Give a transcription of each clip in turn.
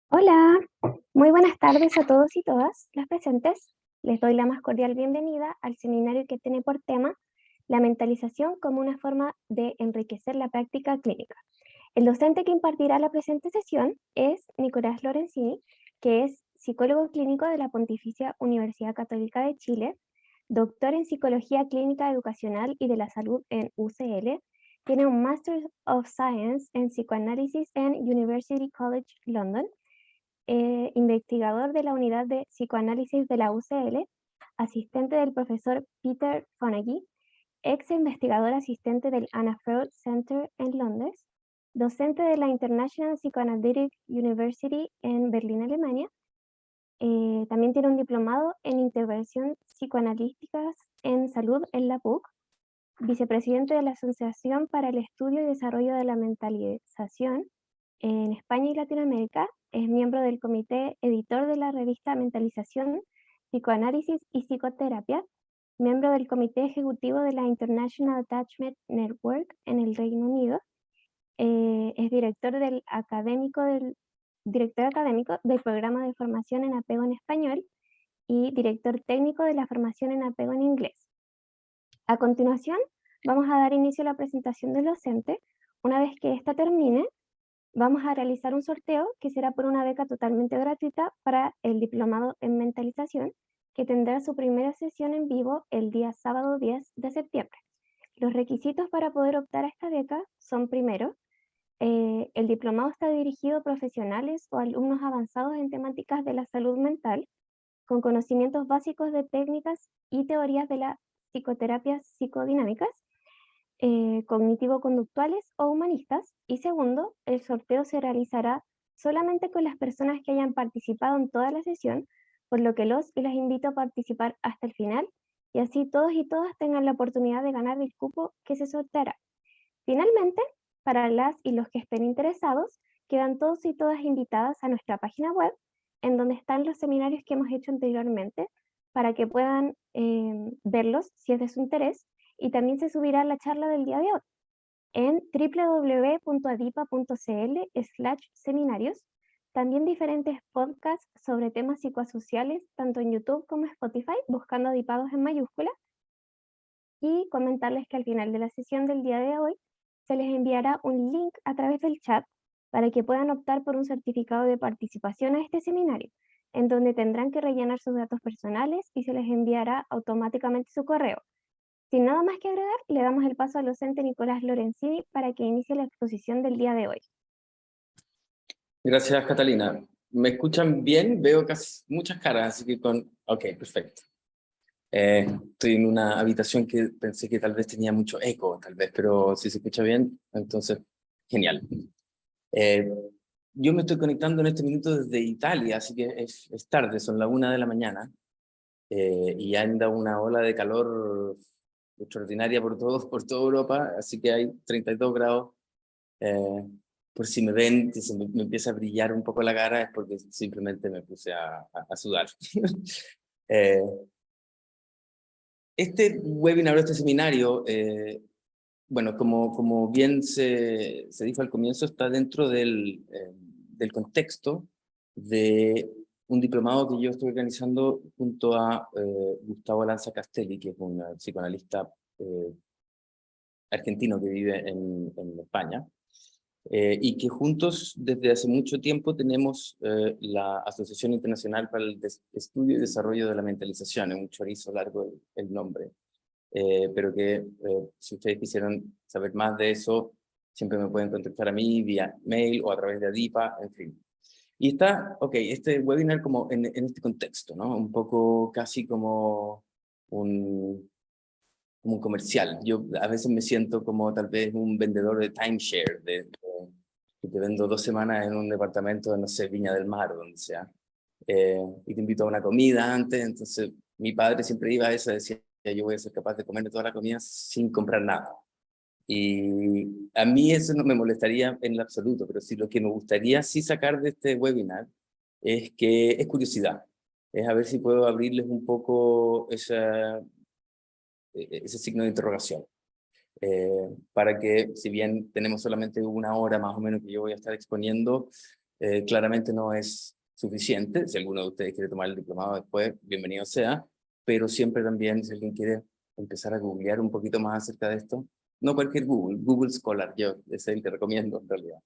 Hola, muy buenas tardes a todos y todas las presentes. Les doy la más cordial bienvenida al seminario que tiene por tema la mentalización como una forma de enriquecer la práctica clínica. El docente que impartirá la presente sesión es Nicolás Lorenzini, que es psicólogo clínico de la Pontificia Universidad Católica de Chile, doctor en Psicología Clínica Educacional y de la Salud en UCL, tiene un Master of Science en Psicoanálisis en University College London, investigador de la unidad de psicoanálisis de la UCL, asistente del profesor Peter Fonagy, ex investigador asistente del Anna Freud Center en Londres, docente de la International Psychoanalytic University en Berlín, Alemania. También tiene un diplomado en intervención psicoanalíticas en salud en la PUC, vicepresidente de la Asociación para el Estudio y Desarrollo de la Mentalización en España y Latinoamérica. Es miembro del comité editor de la revista Mentalización, Psicoanálisis y Psicoterapia, miembro del comité ejecutivo de la International Attachment Network en el Reino Unido. Es director académico del programa de formación en apego en español y director técnico de la formación en apego en inglés. A continuación, vamos a dar inicio a la presentación del docente. Una vez que esta termine, vamos a realizar un sorteo que será por una beca totalmente gratuita para el diplomado en mentalización, que tendrá su primera sesión en vivo el día sábado 10 de septiembre. Los requisitos para poder optar a esta beca son: primero, el diplomado está dirigido a profesionales o alumnos avanzados en temáticas de la salud mental, con conocimientos básicos de técnicas y teorías de las psicoterapias psicodinámicas, cognitivo-conductuales o humanistas. Y segundo, el sorteo se realizará solamente con las personas que hayan participado en toda la sesión, por lo que los y las invito a participar hasta el final, y así todos y todas tengan la oportunidad de ganar el cupo que se sorteará. Finalmente, para las y los que estén interesados, quedan todos y todas invitadas a nuestra página web, en donde están los seminarios que hemos hecho anteriormente, para que puedan verlos si es de su interés, y también se subirá la charla del día de hoy en www.adipa.cl/seminarios. También diferentes podcasts sobre temas psicosociales, tanto en YouTube como en Spotify, buscando Adipados en mayúsculas. Y comentarles que al final de la sesión del día de hoy se les enviará un link a través del chat para que puedan optar por un certificado de participación a este seminario, en donde tendrán que rellenar sus datos personales y se les enviará automáticamente su correo. Sin nada más que agregar, le damos el paso al docente Nicolás Lorenzini para que inicie la exposición del día de hoy. Gracias, Catalina. ¿Me escuchan bien? Veo casi muchas caras, así que Ok, perfecto. Estoy en una habitación que pensé que tal vez tenía mucho eco, tal vez, pero si se escucha bien, entonces, genial. Eh, yo me estoy conectando en este minuto desde Italia, así que es tarde, son las 1 de la mañana, y anda una ola de calor extraordinaria por toda Europa, así que hay 32 grados. Eh, por si me ven, que me empieza a brillar un poco la cara, es porque simplemente me puse a sudar. Eh, este webinar, este seminario, bueno, como bien se dijo al comienzo, está dentro del contexto de un diplomado que yo estoy organizando junto a Gustavo Lanza Castelli, que es un psicoanalista argentino que vive en España. Y que juntos desde hace mucho tiempo tenemos la Asociación Internacional para el Estudio y Desarrollo de la Mentalización, es un chorizo largo el nombre, pero que si ustedes quisieran saber más de eso, siempre me pueden contactar a mí vía mail o a través de Adipa, en fin. Y está, este webinar como en este contexto, ¿no? Un poco casi como un comercial. Yo a veces me siento como tal vez un vendedor de timeshare, que te vendo 2 semanas en un departamento de, no sé, Viña del Mar o donde sea. Y te invito a una comida antes, entonces mi padre siempre iba a eso, decía, yo voy a ser capaz de comer toda la comida sin comprar nada. Y a mí eso no me molestaría en lo absoluto, pero sí lo que me gustaría sí sacar de este webinar es que es curiosidad, es a ver si puedo abrirles un poco ese signo de interrogación. Para que, si bien tenemos solamente 1 hora más o menos que yo voy a estar exponiendo, Claramente no es suficiente. Si alguno de ustedes quiere tomar el diplomado después, bienvenido sea, pero siempre también, si alguien quiere empezar a googlear un poquito más acerca de esto, no cualquier Google, Google Scholar, yo es el que recomiendo en realidad.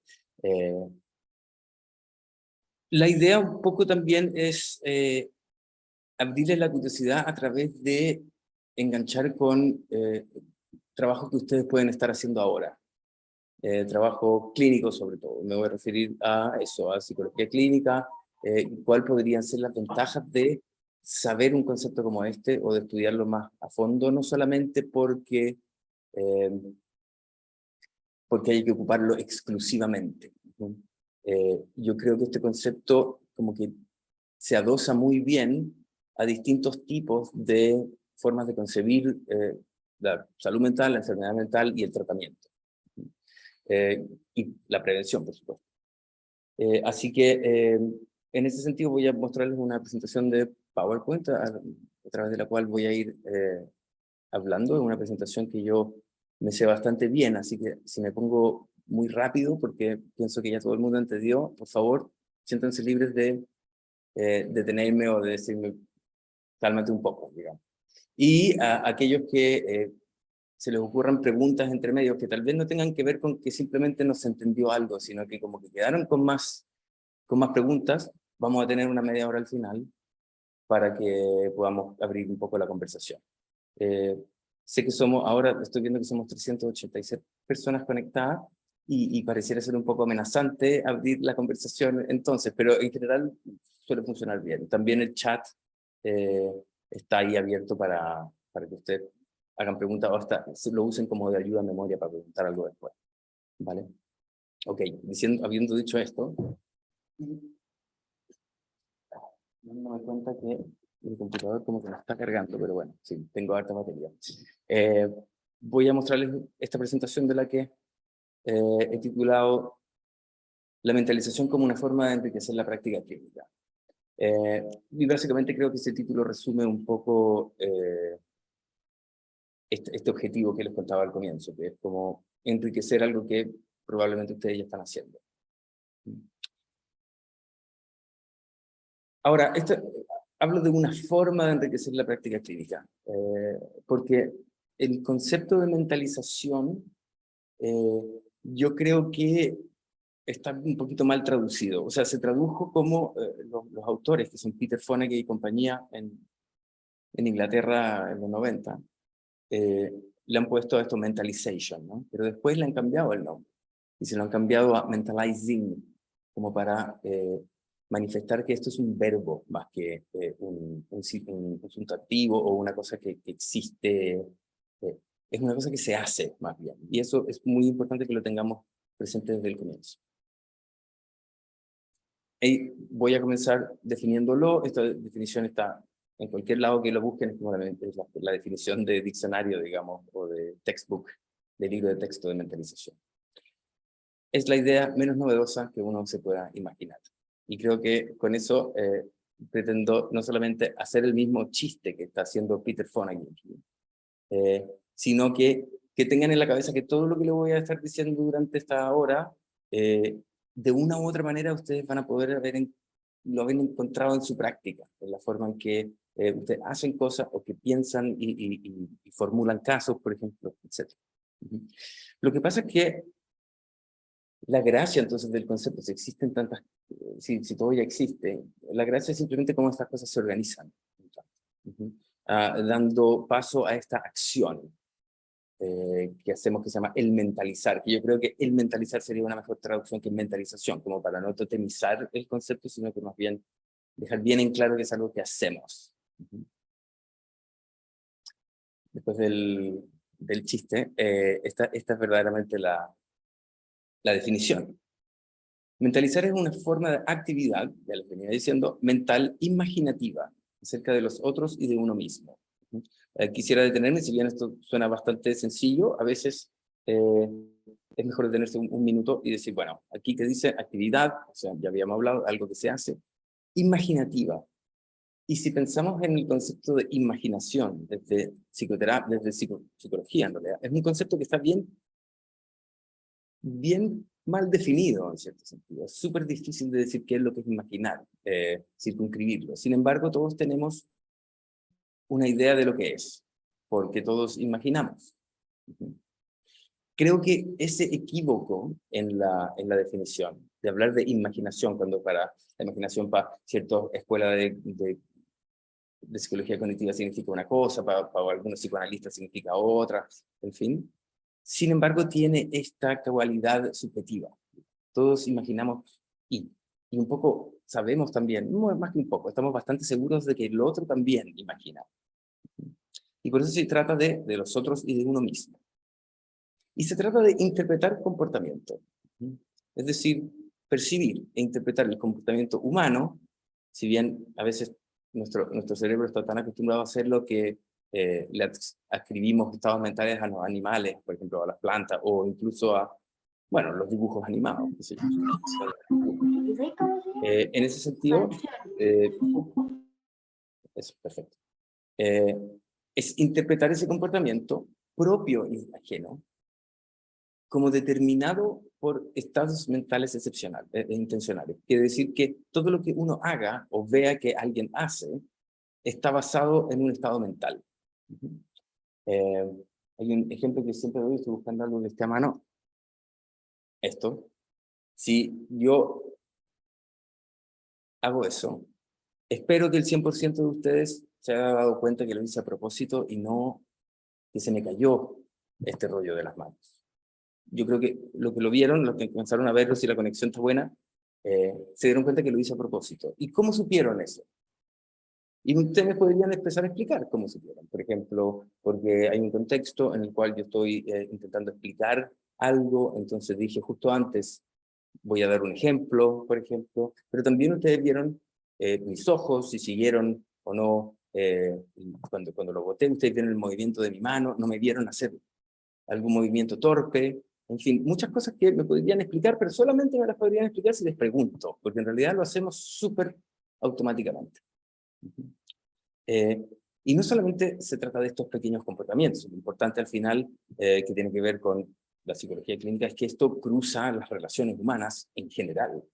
La idea un poco también es abrirles la curiosidad a través de enganchar con trabajos que ustedes pueden estar haciendo ahora. Trabajo clínico sobre todo. Me voy a referir a eso, a psicología clínica, cuál podrían ser las ventajas de saber un concepto como este o de estudiarlo más a fondo, no solamente eh, porque hay que ocuparlo exclusivamente. Yo creo que este concepto como que se adosa muy bien a distintos tipos de formas de concebir la salud mental, la enfermedad mental y el tratamiento. Y la prevención, por supuesto. Así que en ese sentido voy a mostrarles una presentación de PowerPoint a través de la cual voy a ir hablando. Es una presentación que yo me sé bastante bien, así que si me pongo muy rápido, porque pienso que ya todo el mundo entendió, por favor, siéntanse libres de detenerme o de decirme, cálmate un poco, digamos. Y a aquellos que se les ocurran preguntas entre medios que tal vez no tengan que ver con que simplemente no se entendió algo, sino que como que quedaron con más preguntas, vamos a tener una media hora al final para que podamos abrir un poco la conversación. Sé que ahora estoy viendo que somos 386 personas conectadas y pareciera ser un poco amenazante abrir la conversación entonces, pero en general suele funcionar bien. También el chat eh, está ahí abierto para que ustedes hagan preguntas o hasta lo usen como de ayuda a memoria para preguntar algo después. ¿Vale? Ok, habiendo dicho esto, dándome cuenta que el computador como que me está cargando, pero bueno, sí, tengo harta batería. Voy a mostrarles esta presentación de la que he titulado La mentalización como una forma de enriquecer la práctica clínica. Y básicamente creo que ese título resume un poco este objetivo que les contaba al comienzo, que es como enriquecer algo que probablemente ustedes ya están haciendo. Ahora, hablo de una forma de enriquecer la práctica clínica, porque el concepto de mentalización yo creo que está un poquito mal traducido. O sea, se tradujo como los autores, que son Peter Fonagy y compañía en Inglaterra en los 90, le han puesto esto mentalization, ¿no? Pero después le han cambiado el nombre y se lo han cambiado a mentalizing, como para manifestar que esto es un verbo más que un sustantivo o una cosa que existe, es una cosa que se hace más bien. Y eso es muy importante que lo tengamos presente desde el comienzo. Y voy a comenzar definiéndolo. Esta definición está en cualquier lado que lo busquen, es la definición de diccionario, digamos, o de textbook, de libro de texto de mentalización. Es la idea menos novedosa que uno se pueda imaginar. Y creo que con eso pretendo no solamente hacer el mismo chiste que está haciendo Peter Fonagy, sino que tengan en la cabeza que todo lo que les voy a estar diciendo durante esta hora, de una u otra manera ustedes van a poder lo haber encontrado en su práctica, en la forma en que ustedes hacen cosas o que piensan y formulan casos, por ejemplo, etc. Lo que pasa es que la gracia entonces del concepto, si existen tantas, si todo ya existe, la gracia es simplemente cómo estas cosas se organizan, dando paso a esta acción que hacemos que se llama el mentalizar, que yo creo que el mentalizar sería una mejor traducción que mentalización, como para no totemizar el concepto, sino que más bien dejar bien en claro que es algo que hacemos. Después del chiste, esta es verdaderamente la definición. Mentalizar es una forma de actividad, ya les venía diciendo, mental imaginativa, acerca de los otros y de uno mismo. Quisiera detenerme, si bien esto suena bastante sencillo, a veces es mejor detenerse un minuto y decir, bueno, aquí te dice actividad, o sea, ya habíamos hablado, algo que se hace, imaginativa. Y si pensamos en el concepto de imaginación, desde psicología en realidad, es un concepto que está bien mal definido en cierto sentido. Es súper difícil de decir qué es lo que es imaginar, circunscribirlo. Sin embargo, todos tenemos una idea de lo que es, porque todos imaginamos. Creo que ese equívoco en la definición, de hablar de imaginación, cuando para la imaginación para cierta escuela de psicología cognitiva significa una cosa, para algunos psicoanalistas significa otra, en fin. Sin embargo, tiene esta cualidad subjetiva. Todos imaginamos y un poco sabemos también, no más que un poco, estamos bastante seguros de que el otro también imagina. Y por eso se trata de los otros y de uno mismo. Y se trata de interpretar comportamiento. Es decir, percibir e interpretar el comportamiento humano, si bien a veces nuestro cerebro está tan acostumbrado a hacerlo que le adscribimos estados mentales a los animales, por ejemplo, a las plantas, o incluso a, bueno, los dibujos animados. ¿Sí? En ese sentido, eso, perfecto. Es interpretar ese comportamiento propio y ajeno como determinado por estados mentales excepcionales, intencionales. Quiere decir que todo lo que uno haga o vea que alguien hace está basado en un estado mental. Hay un ejemplo que siempre doy, estoy buscando algo que esté a mano. Esto. Si yo hago eso, espero que el 100% de ustedes se haya dado cuenta que lo hice a propósito y no que se me cayó este rollo de las manos. Yo creo que lo vieron, los que comenzaron a verlo, si la conexión está buena, se dieron cuenta que lo hice a propósito. ¿Y cómo supieron eso? Y ustedes me podrían empezar a explicar cómo supieron. Por ejemplo, porque hay un contexto en el cual yo estoy intentando explicar algo, entonces dije justo antes, voy a dar un ejemplo, por ejemplo, pero también ustedes vieron mis ojos, si siguieron o no, cuando lo boté, ustedes vieron el movimiento de mi mano, no me vieron hacer algún movimiento torpe, en fin, muchas cosas que me podrían explicar, pero solamente me las podrían explicar si les pregunto, porque en realidad lo hacemos súper automáticamente. Y no solamente se trata de estos pequeños comportamientos, lo importante al final, que tiene que ver con la psicología clínica, es que esto cruza las relaciones humanas en general.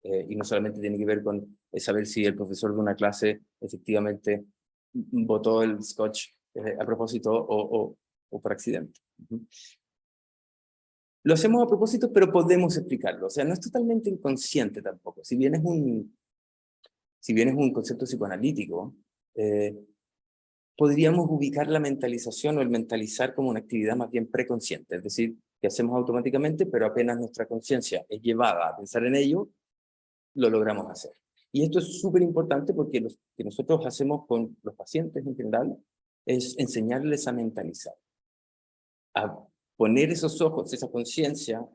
Y no solamente tiene que ver con saber si el profesor de una clase efectivamente botó el scotch a propósito o por accidente. Lo hacemos a propósito, pero podemos explicarlo. O sea, no es totalmente inconsciente tampoco. Si bien es un concepto psicoanalítico, podríamos ubicar la mentalización o el mentalizar como una actividad más bien preconsciente. Es decir, que hacemos automáticamente, pero apenas nuestra conciencia es llevada a pensar en ello, lo logramos hacer. Y esto es súper importante porque lo que nosotros hacemos con los pacientes en general es enseñarles a mentalizar, a poner esos ojos, esa conciencia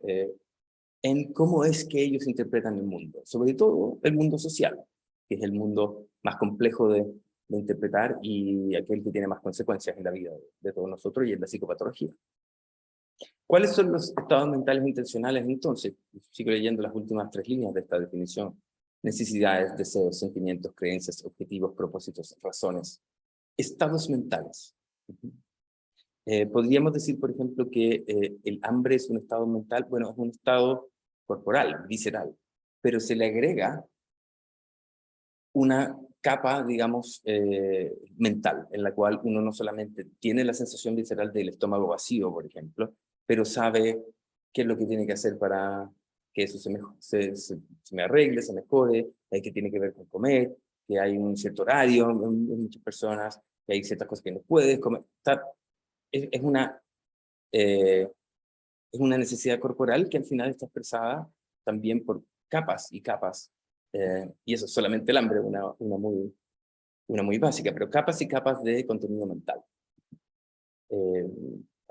en cómo es que ellos interpretan el mundo, sobre todo el mundo social, que es el mundo más complejo de interpretar y aquel que tiene más consecuencias en la vida de todos nosotros y en la psicopatología. ¿Cuáles son los estados mentales intencionales entonces? Sigo leyendo las últimas 3 líneas de esta definición. Necesidades, deseos, sentimientos, creencias, objetivos, propósitos, razones. Estados mentales. Podríamos decir, por ejemplo, que el hambre es un estado mental, bueno, es un estado corporal, visceral, pero se le agrega una capa, digamos, mental, en la cual uno no solamente tiene la sensación visceral del estómago vacío, por ejemplo, pero sabe qué es lo que tiene que hacer para que eso se me arregle, se mejore, que tiene que ver con comer, que hay un cierto horario en muchas personas, que hay ciertas cosas que no puedes comer. Es una necesidad corporal que al final está expresada también por capas y capas, y eso es solamente el hambre, una muy básica, pero capas y capas de contenido mental.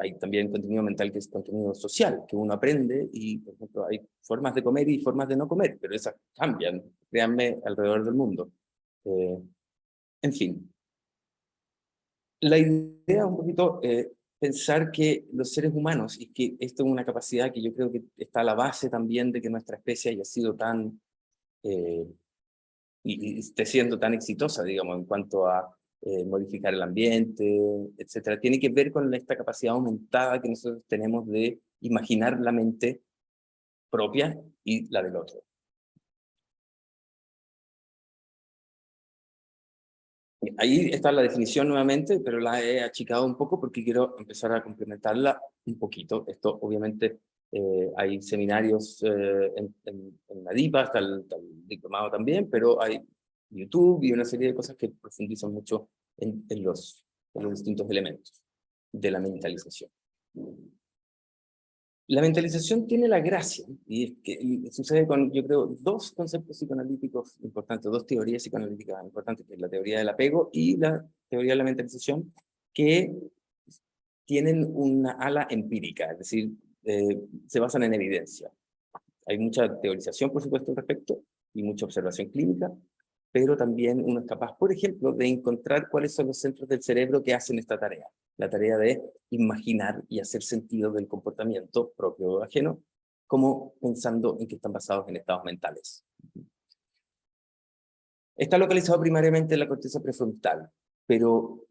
Hay también contenido mental que es contenido social, que uno aprende y, por ejemplo, hay formas de comer y formas de no comer, pero esas cambian, créanme, alrededor del mundo. En fin, la idea es un poquito pensar que los seres humanos, y que esto es una capacidad que yo creo que está a la base también de que nuestra especie haya sido tan, y esté siendo tan exitosa, digamos, en cuanto a modificar el ambiente, etcétera, tiene que ver con esta capacidad aumentada que nosotros tenemos de imaginar la mente propia y la del otro. Ahí está la definición nuevamente, pero la he achicado un poco porque quiero empezar a complementarla un poquito. Esto, obviamente, hay seminarios en la DIPA, está está el diplomado también, pero hay YouTube y una serie de cosas que profundizan mucho en los distintos elementos de la mentalización. La mentalización tiene la gracia, y es que sucede con, yo creo, dos conceptos psicoanalíticos importantes, dos teorías psicoanalíticas importantes, que es la teoría del apego y la teoría de la mentalización, que tienen una ala empírica, es decir, se basan en evidencia. Hay mucha teorización, por supuesto, al respecto, y mucha observación clínica, pero también uno es capaz, por ejemplo, de encontrar cuáles son los centros del cerebro que hacen esta tarea. La tarea de imaginar y hacer sentido del comportamiento propio o ajeno, como pensando en que están basados en estados mentales. Está localizado primariamente en la corteza prefrontal, pero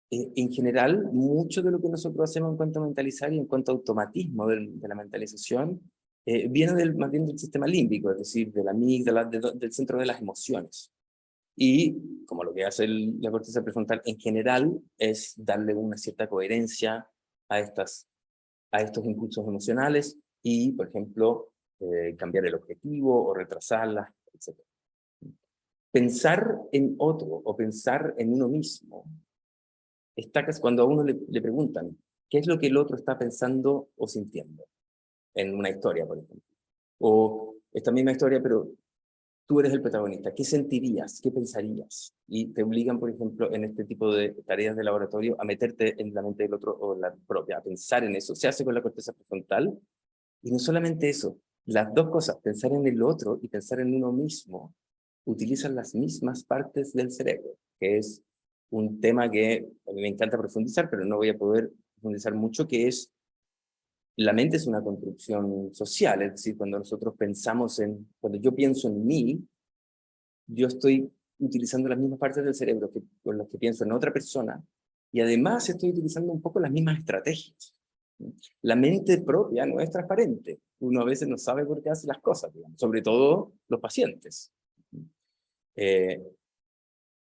en general, mucho de lo que nosotros hacemos en cuanto a mentalizar y en cuanto a automatismo de la mentalización, viene más bien del sistema límbico, es decir, de la amígdala, del centro de las emociones. Y como lo que hace la corteza prefrontal en general es darle una cierta coherencia a estos impulsos emocionales y, por ejemplo, cambiar el objetivo o retrasarlas, etc. Pensar en otro o pensar en uno mismo cuando a uno le preguntan qué es lo que el otro está pensando o sintiendo en una historia, por ejemplo. O esta misma historia, pero tú eres el protagonista. ¿Qué sentirías? ¿Qué pensarías? Y te obligan, por ejemplo, en este tipo de tareas de laboratorio a meterte en la mente del otro o la propia, a pensar en eso. Se hace con la corteza prefrontal. Y no solamente eso, las dos cosas, pensar en el otro y pensar en uno mismo, utilizan las mismas partes del cerebro, que es un tema que a mí me encanta profundizar, pero no voy a poder profundizar mucho, que es la mente es una construcción social, es decir, cuando yo pienso en mí, yo estoy utilizando las mismas partes del cerebro con las que pienso en otra persona, y además estoy utilizando un poco las mismas estrategias. La mente propia no es transparente. Uno a veces no sabe por qué hace las cosas, digamos, sobre todo los pacientes. Eh,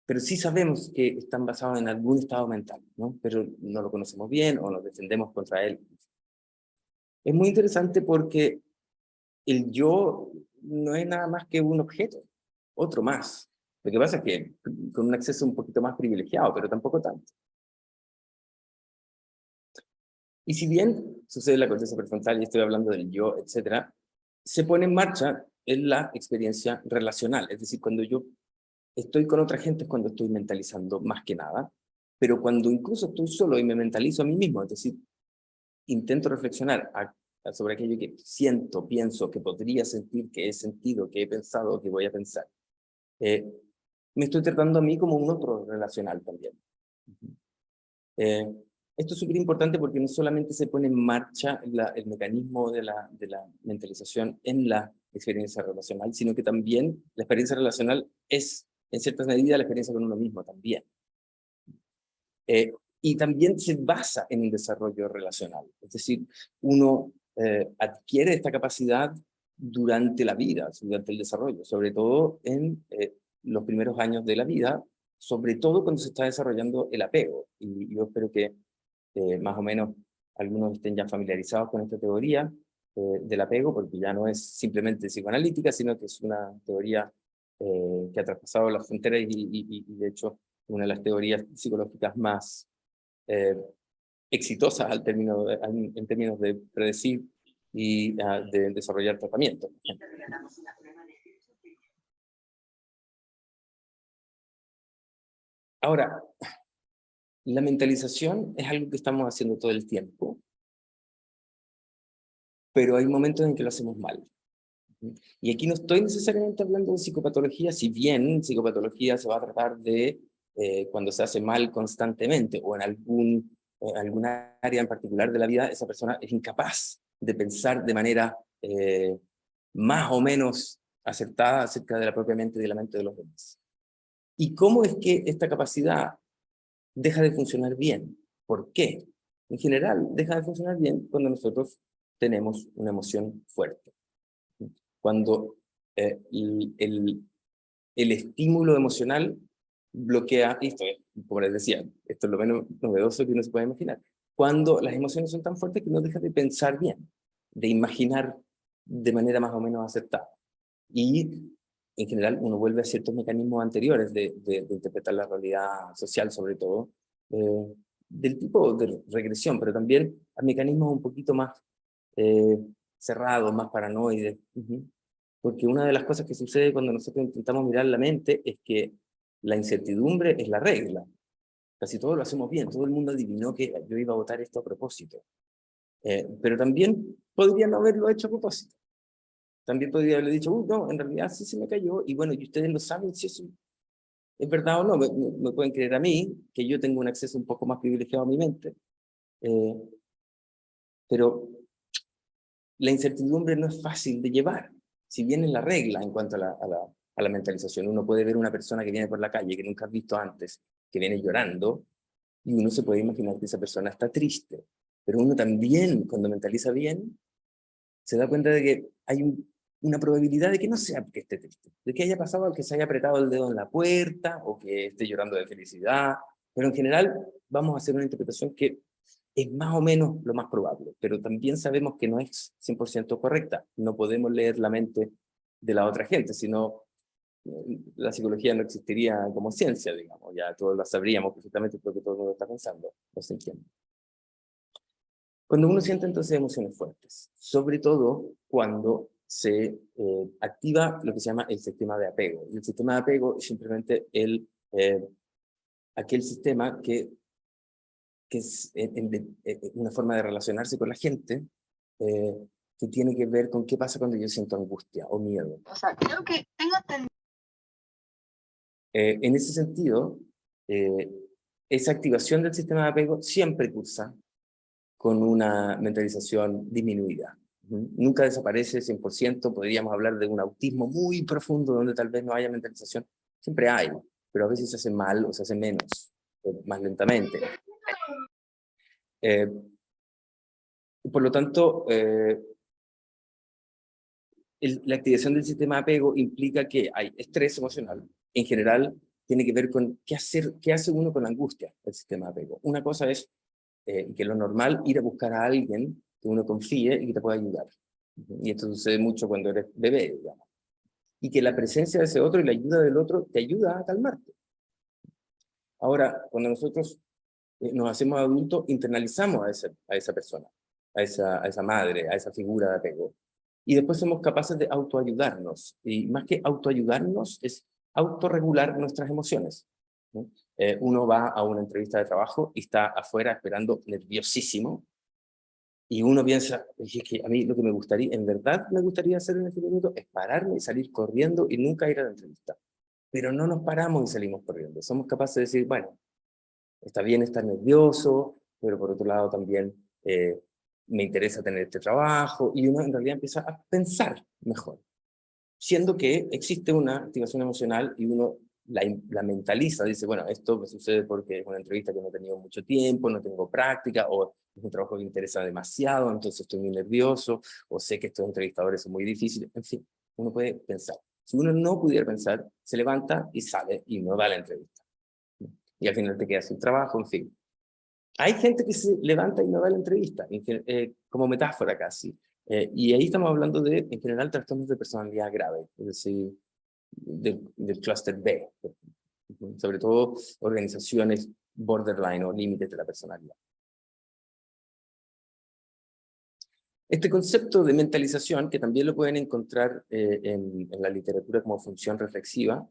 pero sí sabemos que están basados en algún estado mental, ¿no? Pero no lo conocemos bien o nos defendemos contra él. Es muy interesante porque el yo no es nada más que un objeto, otro más. Lo que pasa es que con un acceso un poquito más privilegiado, pero tampoco tanto. Y si bien sucede en la corteza prefrontal, y estoy hablando del yo, etcétera, se pone en marcha en la experiencia relacional. Es decir, cuando yo estoy con otra gente es cuando estoy mentalizando más que nada, pero cuando incluso estoy solo y me mentalizo a mí mismo, es decir, intento reflexionar sobre aquello que siento, pienso, que podría sentir, que he sentido, que he pensado, que voy a pensar. Me estoy tratando a mí como un otro relacional también. Eh, Esto es súper importante porque no solamente se pone en marcha el mecanismo de la mentalización en la experiencia relacional, sino que también la experiencia relacional es, en ciertas medidas, la experiencia con uno mismo también. Y también se basa en un desarrollo relacional. Es decir, uno adquiere esta capacidad durante la vida, durante el desarrollo, sobre todo en los primeros años de la vida, sobre todo cuando se está desarrollando el apego. Y yo espero que más o menos algunos estén ya familiarizados con esta teoría del apego, porque ya no es simplemente psicoanalítica, sino que es una teoría que ha traspasado las fronteras y de hecho una de las teorías psicológicas más exitosas en términos de predecir y de desarrollar tratamientos. Ahora, la mentalización es algo que estamos haciendo todo el tiempo, pero hay momentos en que lo hacemos mal. Y aquí no estoy necesariamente hablando de psicopatología, si bien psicopatología se va a tratar de cuando se hace mal constantemente o en alguna área en particular de la vida, esa persona es incapaz de pensar de manera más o menos acertada acerca de la propia mente y de la mente de los demás. ¿Y cómo es que esta capacidad deja de funcionar bien? ¿Por qué? En general, deja de funcionar bien cuando nosotros tenemos una emoción fuerte. Cuando el estímulo emocional bloquea, y esto es, como les decía, esto es lo menos novedoso que uno se puede imaginar, cuando las emociones son tan fuertes que no dejas de pensar bien, de imaginar de manera más o menos acertada. Y en general uno vuelve a ciertos mecanismos anteriores de interpretar la realidad social, sobre todo, del tipo de regresión, pero también a mecanismos un poquito más cerrados, más paranoides. Porque una de las cosas que sucede cuando nosotros intentamos mirar la mente es que la incertidumbre es la regla. Casi todo lo hacemos bien, todo el mundo adivinó que yo iba a votar esto a propósito. Pero también podría no haberlo hecho a propósito. También podría haberle dicho, no, en realidad sí se me cayó, y bueno, y ustedes lo saben si eso es verdad o no. Me pueden creer a mí, que yo tengo un acceso un poco más privilegiado a mi mente. Pero la incertidumbre no es fácil de llevar. Si bien es la regla en cuanto a la mentalización, uno puede ver una persona que viene por la calle, que nunca has visto antes, que viene llorando, y uno se puede imaginar que esa persona está triste. Pero uno también, cuando mentaliza bien, se da cuenta de que hay una probabilidad de que no sea que esté triste, de que haya pasado que se haya apretado el dedo en la puerta, o que esté llorando de felicidad, pero en general vamos a hacer una interpretación que es más o menos lo más probable, pero también sabemos que no es 100% correcta. No podemos leer la mente de la otra gente, sino la psicología no existiría como ciencia, digamos, ya todos la sabríamos perfectamente porque todo el mundo está pensando, no se entiende. Cuando uno siente entonces emociones fuertes, sobre todo cuando se activa lo que se llama el sistema de apego. Y el sistema de apego es simplemente aquel sistema que es una forma de relacionarse con la gente, que tiene que ver con qué pasa cuando yo siento angustia o miedo. O sea, creo que tengo entendido. En ese sentido, esa activación del sistema de apego siempre cursa con una mentalización disminuida. Nunca desaparece 100%, podríamos hablar de un autismo muy profundo donde tal vez no haya mentalización. Siempre hay, pero a veces se hace mal o se hace menos, más lentamente. Por lo tanto, la activación del sistema de apego implica que hay estrés emocional. En general, tiene que ver con qué hace uno con la angustia del sistema de apego. Una cosa es que lo normal, ir a buscar a alguien que uno confíe y que te pueda ayudar. Y esto sucede mucho cuando eres bebé, digamos. Y que la presencia de ese otro y la ayuda del otro te ayuda a calmarte. Ahora, cuando nosotros nos hacemos adultos, internalizamos a esa persona, a esa madre, a esa figura de apego. Y después somos capaces de autoayudarnos. Y más que autoayudarnos, es autorregular nuestras emociones, ¿no? Uno va a una entrevista de trabajo y está afuera esperando nerviosísimo, y uno piensa, es que a mí lo que me gustaría, en verdad me gustaría hacer en este momento, es pararme y salir corriendo y nunca ir a la entrevista. Pero no nos paramos y salimos corriendo. Somos capaces de decir, bueno, está bien estar nervioso, pero por otro lado también me interesa tener este trabajo, y uno en realidad empieza a pensar mejor, siendo que existe una activación emocional y uno la mentaliza, dice, bueno, esto me sucede porque es una entrevista que no he tenido mucho tiempo, no tengo práctica, o es un trabajo que me interesa demasiado, entonces estoy muy nervioso, o sé que estos entrevistadores son muy difíciles, en fin, uno puede pensar. Si uno no pudiera pensar, se levanta y sale y no da la entrevista. Y al final te quedas sin trabajo, en fin. Hay gente que se levanta y no da la entrevista, como metáfora casi. Y ahí estamos hablando de, en general, trastornos de personalidad grave, es decir, del clúster B, sobre todo organizaciones borderline o límites de la personalidad. Este concepto de mentalización, que también lo pueden encontrar en la literatura como función reflexiva,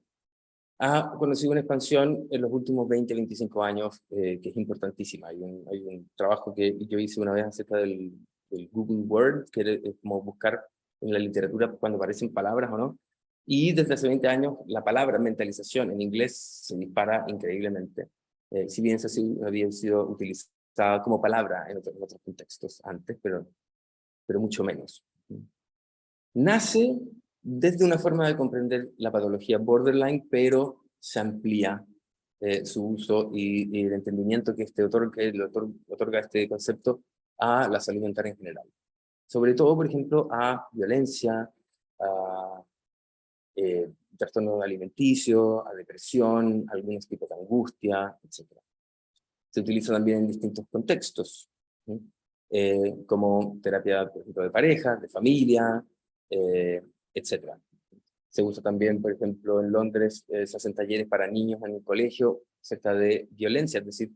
ha conocido una expansión en los últimos 20, 25 años, que es importantísima. Hay un trabajo que yo hice una vez acerca del Google Word, que es como buscar en la literatura cuando aparecen palabras o no, y desde hace 20 años la palabra mentalización en inglés se dispara increíblemente, si bien había sido utilizada como palabra en otros contextos antes, pero mucho menos. Nace desde una forma de comprender la patología borderline, pero se amplía su uso y el entendimiento que le otorga este concepto a la salud mental en general. sobre todo, por ejemplo, a violencia, a trastorno alimenticio, a depresión, algunos tipos de angustia, etc. Se utiliza también en distintos contextos, ¿sí? Como terapia, por ejemplo, de pareja, de familia, etc. Se usa también, por ejemplo, en Londres se hacen talleres para niños en el colegio acerca de violencia, es decir,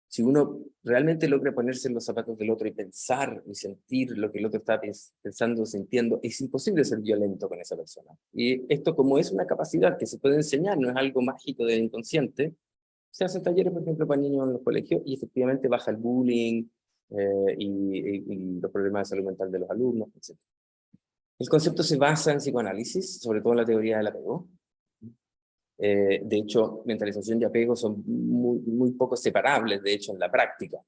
si uno realmente logra ponerse en los zapatos del otro y pensar y sentir lo que el otro está pensando, sintiendo, es imposible ser violento con esa persona. Y esto, como es una capacidad que se puede enseñar, no es algo mágico del inconsciente, se hacen talleres, por ejemplo, para niños en los colegios y efectivamente baja el bullying y los problemas de salud mental de los alumnos, etc. El concepto se basa en psicoanálisis, sobre todo en la teoría del apego. De hecho, mentalización y apego son muy poco separables, de hecho, en la práctica.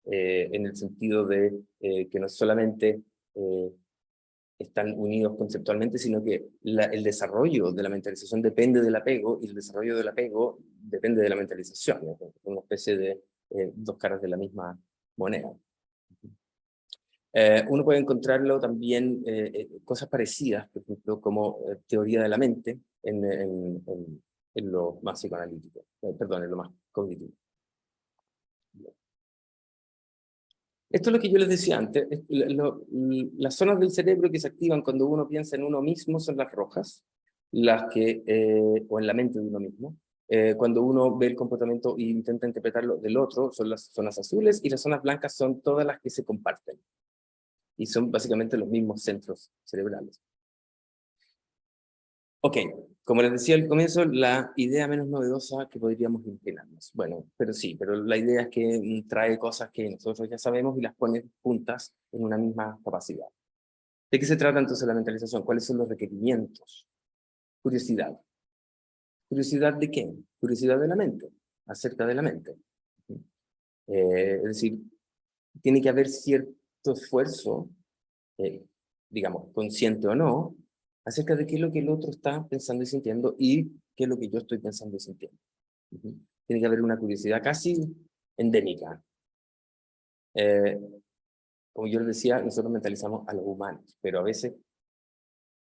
En el sentido de que no solamente están unidos conceptualmente, sino que el desarrollo de la mentalización depende del apego, y el desarrollo del apego depende de la mentalización, ¿no? Una especie de dos caras de la misma moneda. Uno puede encontrarlo también, cosas parecidas, por ejemplo, como teoría de la mente, en lo más psicoanalítico, perdón, en lo más cognitivo. Esto es lo que yo les decía antes, las zonas del cerebro que se activan cuando uno piensa en uno mismo son las rojas, o en la mente de uno mismo. Cuando uno ve el comportamiento e intenta interpretarlo del otro, son las zonas azules, y las zonas blancas son todas las que se comparten. Y son básicamente los mismos centros cerebrales. Ok, como les decía al comienzo, la idea menos novedosa que podríamos imaginarnos. Bueno, pero la idea es que trae cosas que nosotros ya sabemos y las pone juntas en una misma capacidad. ¿De qué se trata entonces la mentalización? ¿Cuáles son los requerimientos? Curiosidad. ¿Curiosidad de qué? Curiosidad de la mente, acerca de la mente. Es decir, tiene que haber cierto esfuerzo, digamos, consciente o no, acerca de qué es lo que el otro está pensando y sintiendo y qué es lo que yo estoy pensando y sintiendo. Tiene que haber una curiosidad casi endémica. Como yo les decía, nosotros mentalizamos a los humanos, pero a veces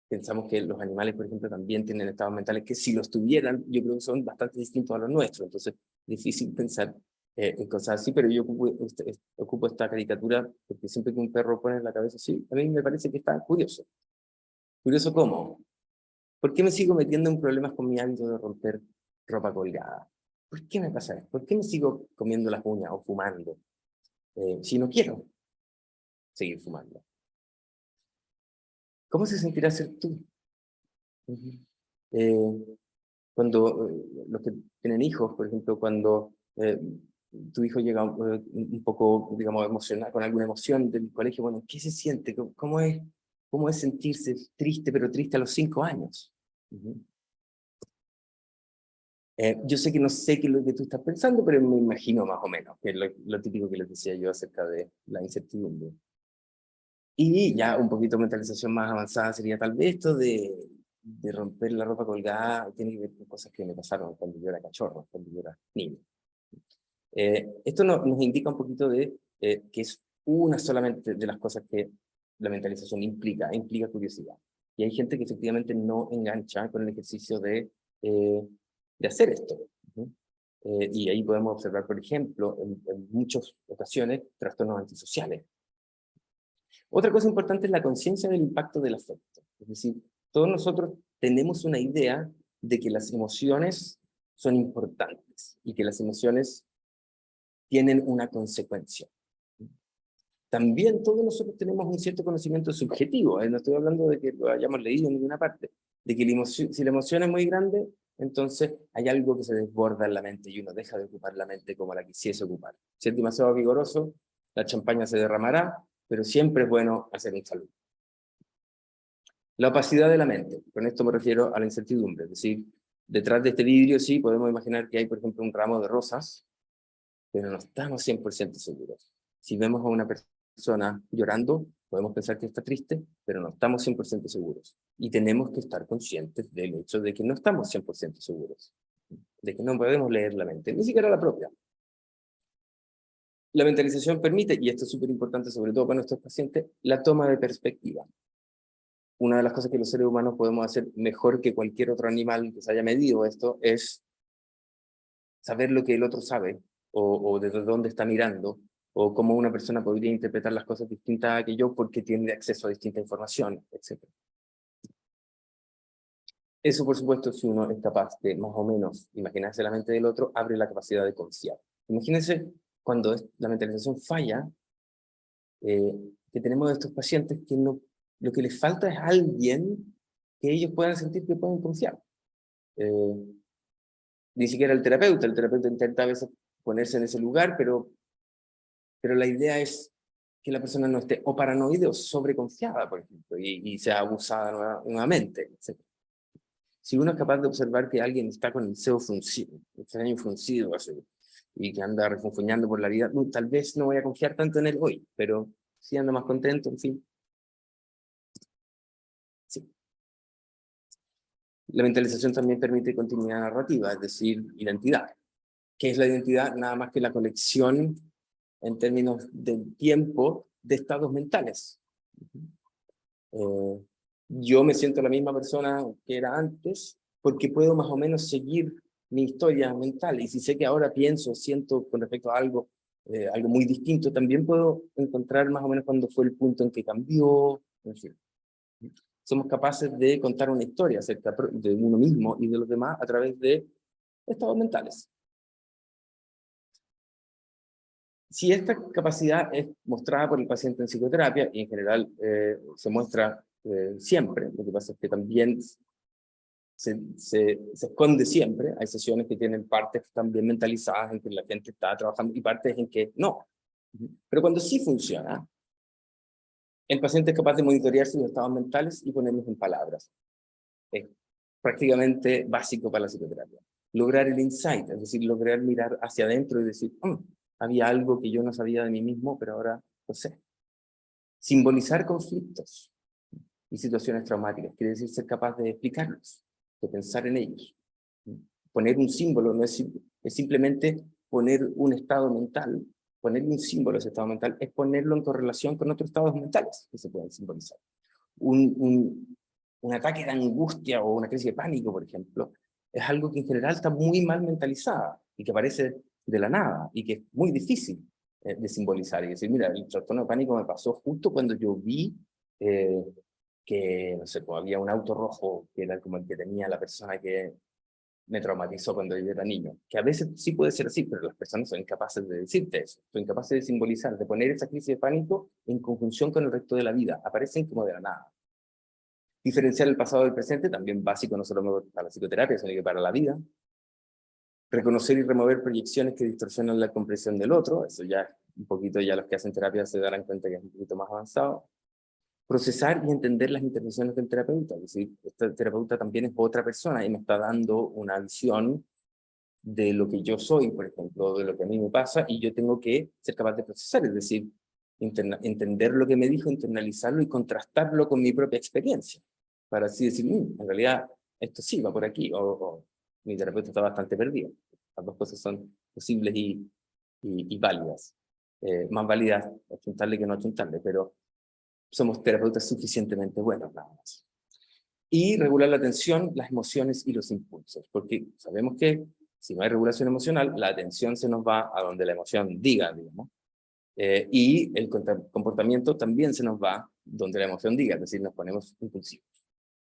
pensamos que los animales, por ejemplo, también tienen estados mentales que si los tuvieran, yo creo que son bastante distintos a los nuestros. Entonces, difícil pensar en cosas así, pero yo ocupo esta caricatura porque siempre que un perro pone la cabeza así, a mí me parece que está curioso. ¿Curioso cómo? ¿Por qué me sigo metiendo en problemas con mi hábito de romper ropa colgada? ¿Por qué me pasa esto? ¿Por qué me sigo comiendo las uñas o fumando? Si no quiero seguir fumando. ¿Cómo se sentirá ser tú? Cuando los que tienen hijos, por ejemplo, cuando tu hijo llega un poco, digamos, emocionado, con alguna emoción del colegio, bueno, ¿qué se siente? ¿Cómo es sentirse triste, pero triste a los 5 años? Yo sé que no sé qué es lo que tú estás pensando, pero me imagino más o menos, que es lo típico que les decía yo acerca de la incertidumbre. Y ya un poquito de mentalización más avanzada sería tal vez esto de romper la ropa colgada, tiene que ver con cosas que me pasaron cuando yo era cachorro, cuando yo era niño. Esto nos indica un poquito de que es una solamente de las cosas que la mentalización implica curiosidad. Y hay gente que efectivamente no engancha con el ejercicio de hacer esto. Y ahí podemos observar, por ejemplo, en muchas ocasiones, trastornos antisociales. Otra cosa importante es la conciencia del impacto del afecto. Es decir, todos nosotros tenemos una idea de que las emociones son importantes y que las emociones tienen una consecuencia. También todos nosotros tenemos un cierto conocimiento subjetivo, no estoy hablando de que lo hayamos leído en ninguna parte, de que si la emoción es muy grande, entonces hay algo que se desborda en la mente y uno deja de ocupar la mente como la quisiese ocupar. Si es demasiado vigoroso, la champaña se derramará, pero siempre es bueno hacer un saludo. La opacidad de la mente, con esto me refiero a la incertidumbre, es decir, detrás de este vidrio sí podemos imaginar que hay, por ejemplo, un ramo de rosas, pero no estamos 100% seguros. Si vemos a una persona llorando, podemos pensar que está triste, pero no estamos 100% seguros. Y tenemos que estar conscientes del hecho de que no estamos 100% seguros, de que no podemos leer la mente, ni siquiera la propia. La mentalización permite, y esto es súper importante sobre todo para nuestros pacientes, la toma de perspectiva. Una de las cosas que los seres humanos podemos hacer mejor que cualquier otro animal que se haya medido esto es saber lo que el otro sabe, o desde dónde está mirando, o cómo una persona podría interpretar las cosas distintas a que yo porque tiene acceso a distinta información, etc. Eso, por supuesto, si uno es capaz de más o menos imaginarse la mente del otro, abre la capacidad de confiar. Imagínense cuando la mentalización falla, que tenemos estos pacientes que lo que les falta es alguien que ellos puedan sentir que pueden confiar. Ni siquiera el terapeuta intenta a veces ponerse en ese lugar, pero la idea es que la persona no esté o paranoide o sobreconfiada, por ejemplo, y sea abusada nuevamente, etc. Si uno es capaz de observar que alguien está con el ceño fruncido, así, y que anda refunfuñando por la vida, tal vez no voy a confiar tanto en él hoy, pero sí ando más contento, en fin. Sí. La mentalización también permite continuidad narrativa, es decir, identidad. ¿Qué es la identidad? Nada más que la colección, en términos de tiempo, de estados mentales. Yo me siento la misma persona que era antes, porque puedo más o menos seguir mi historia mental, y si sé que ahora siento con respecto a algo, algo muy distinto, también puedo encontrar más o menos cuándo fue el punto en que cambió, en fin. Somos capaces de contar una historia acerca de uno mismo y de los demás a través de estados mentales. Si esta capacidad es mostrada por el paciente en psicoterapia, y en general se muestra siempre, lo que pasa es que también se esconde siempre, hay sesiones que tienen partes que están bien mentalizadas, en que la gente está trabajando, y partes en que no. Pero cuando sí funciona, el paciente es capaz de monitorear sus estados mentales y ponerlos en palabras. Es prácticamente básico para la psicoterapia. Lograr el insight, es decir, lograr mirar hacia adentro y decir, había algo que yo no sabía de mí mismo, pero ahora lo sé. Simbolizar conflictos y situaciones traumáticas quiere decir ser capaz de explicarlos, de pensar en ellos. Poner un símbolo no es simplemente poner un estado mental, poner un símbolo a ese estado mental es ponerlo en correlación con otros estados mentales que se pueden simbolizar. Un ataque de angustia o una crisis de pánico, por ejemplo, es algo que en general está muy mal mentalizada y que aparece de la nada y que es muy difícil de simbolizar y decir, mira, el trastorno de pánico me pasó justo cuando yo vi que, no sé, pues, había un auto rojo que era como el que tenía la persona que me traumatizó cuando yo era niño. Que a veces sí puede ser así, pero las personas son incapaces de decirte eso, son incapaces de simbolizar, de poner esa crisis de pánico en conjunción con el resto de la vida. Aparecen como de la nada. Diferenciar el pasado del presente, también básico no solo para la psicoterapia, sino que para la vida. Reconocer y remover proyecciones que distorsionan la comprensión del otro, eso ya un poquito, ya los que hacen terapia se darán cuenta que es un poquito más avanzado. Procesar y entender las intervenciones del terapeuta, es decir, este terapeuta también es otra persona y me está dando una visión de lo que yo soy, por ejemplo, de lo que a mí me pasa, y yo tengo que ser capaz de procesar, es decir, entender lo que me dijo, internalizarlo y contrastarlo con mi propia experiencia, para así decir, en realidad esto sí va por aquí, o mi terapeuta está bastante perdido. Las dos cosas son posibles y válidas. Más válidas achuntarle que no achuntarle, pero somos terapeutas suficientemente buenos nada más. Y regular la atención, las emociones y los impulsos, porque sabemos que si no hay regulación emocional, la atención se nos va a donde la emoción diga, digamos, y el comportamiento también se nos va donde la emoción diga, es decir, nos ponemos impulsivos.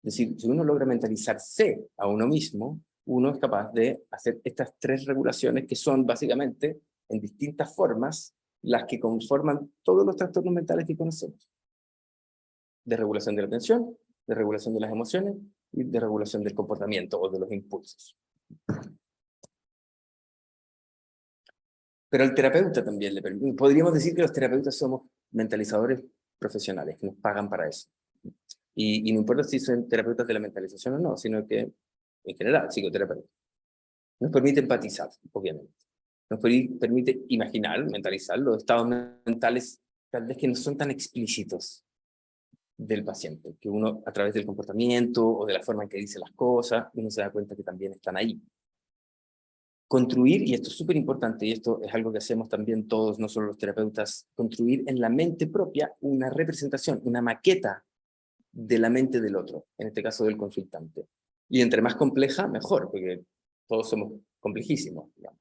Es decir, si uno logra mentalizarse a uno mismo, uno es capaz de hacer estas tres regulaciones que son básicamente, en distintas formas, las que conforman todos los trastornos mentales que conocemos. De regulación de la atención, de regulación de las emociones y de regulación del comportamiento o de los impulsos. Pero al terapeuta también le permite. Podríamos decir que los terapeutas somos mentalizadores profesionales, que nos pagan para eso. Y no importa si son terapeutas de la mentalización o no, sino que, en general, psicoterapeutas. Nos permite empatizar, obviamente. Nos permite imaginar, mentalizar los estados mentales, tal vez que no son tan explícitos del paciente, que uno a través del comportamiento o de la forma en que dice las cosas, uno se da cuenta que también están ahí. Construir, y esto es súper importante, y esto es algo que hacemos también todos, no solo los terapeutas, construir en la mente propia una representación, una maqueta de la mente del otro, en este caso del consultante. Y entre más compleja, mejor, porque todos somos complejísimos, digamos.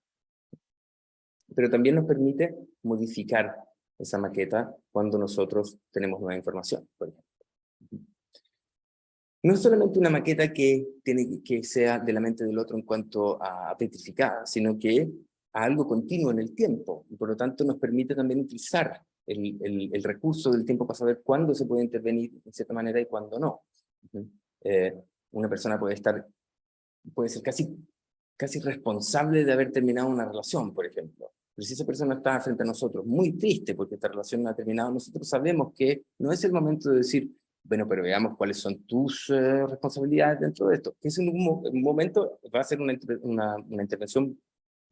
Pero también nos permite modificar esa maqueta cuando nosotros tenemos nueva información, por ejemplo. No es solamente una maqueta que sea de la mente del otro en cuanto a petrificada, sino que a algo continuo en el tiempo, y por lo tanto nos permite también utilizar el recurso del tiempo para saber cuándo se puede intervenir de cierta manera y cuándo no. Una persona puede ser casi responsable de haber terminado una relación, por ejemplo. Pero si esa persona está frente a nosotros muy triste porque esta relación no ha terminado, nosotros sabemos que no es el momento de decir, bueno, pero veamos cuáles son tus responsabilidades dentro de esto. Que es en un momento, va a ser una intervención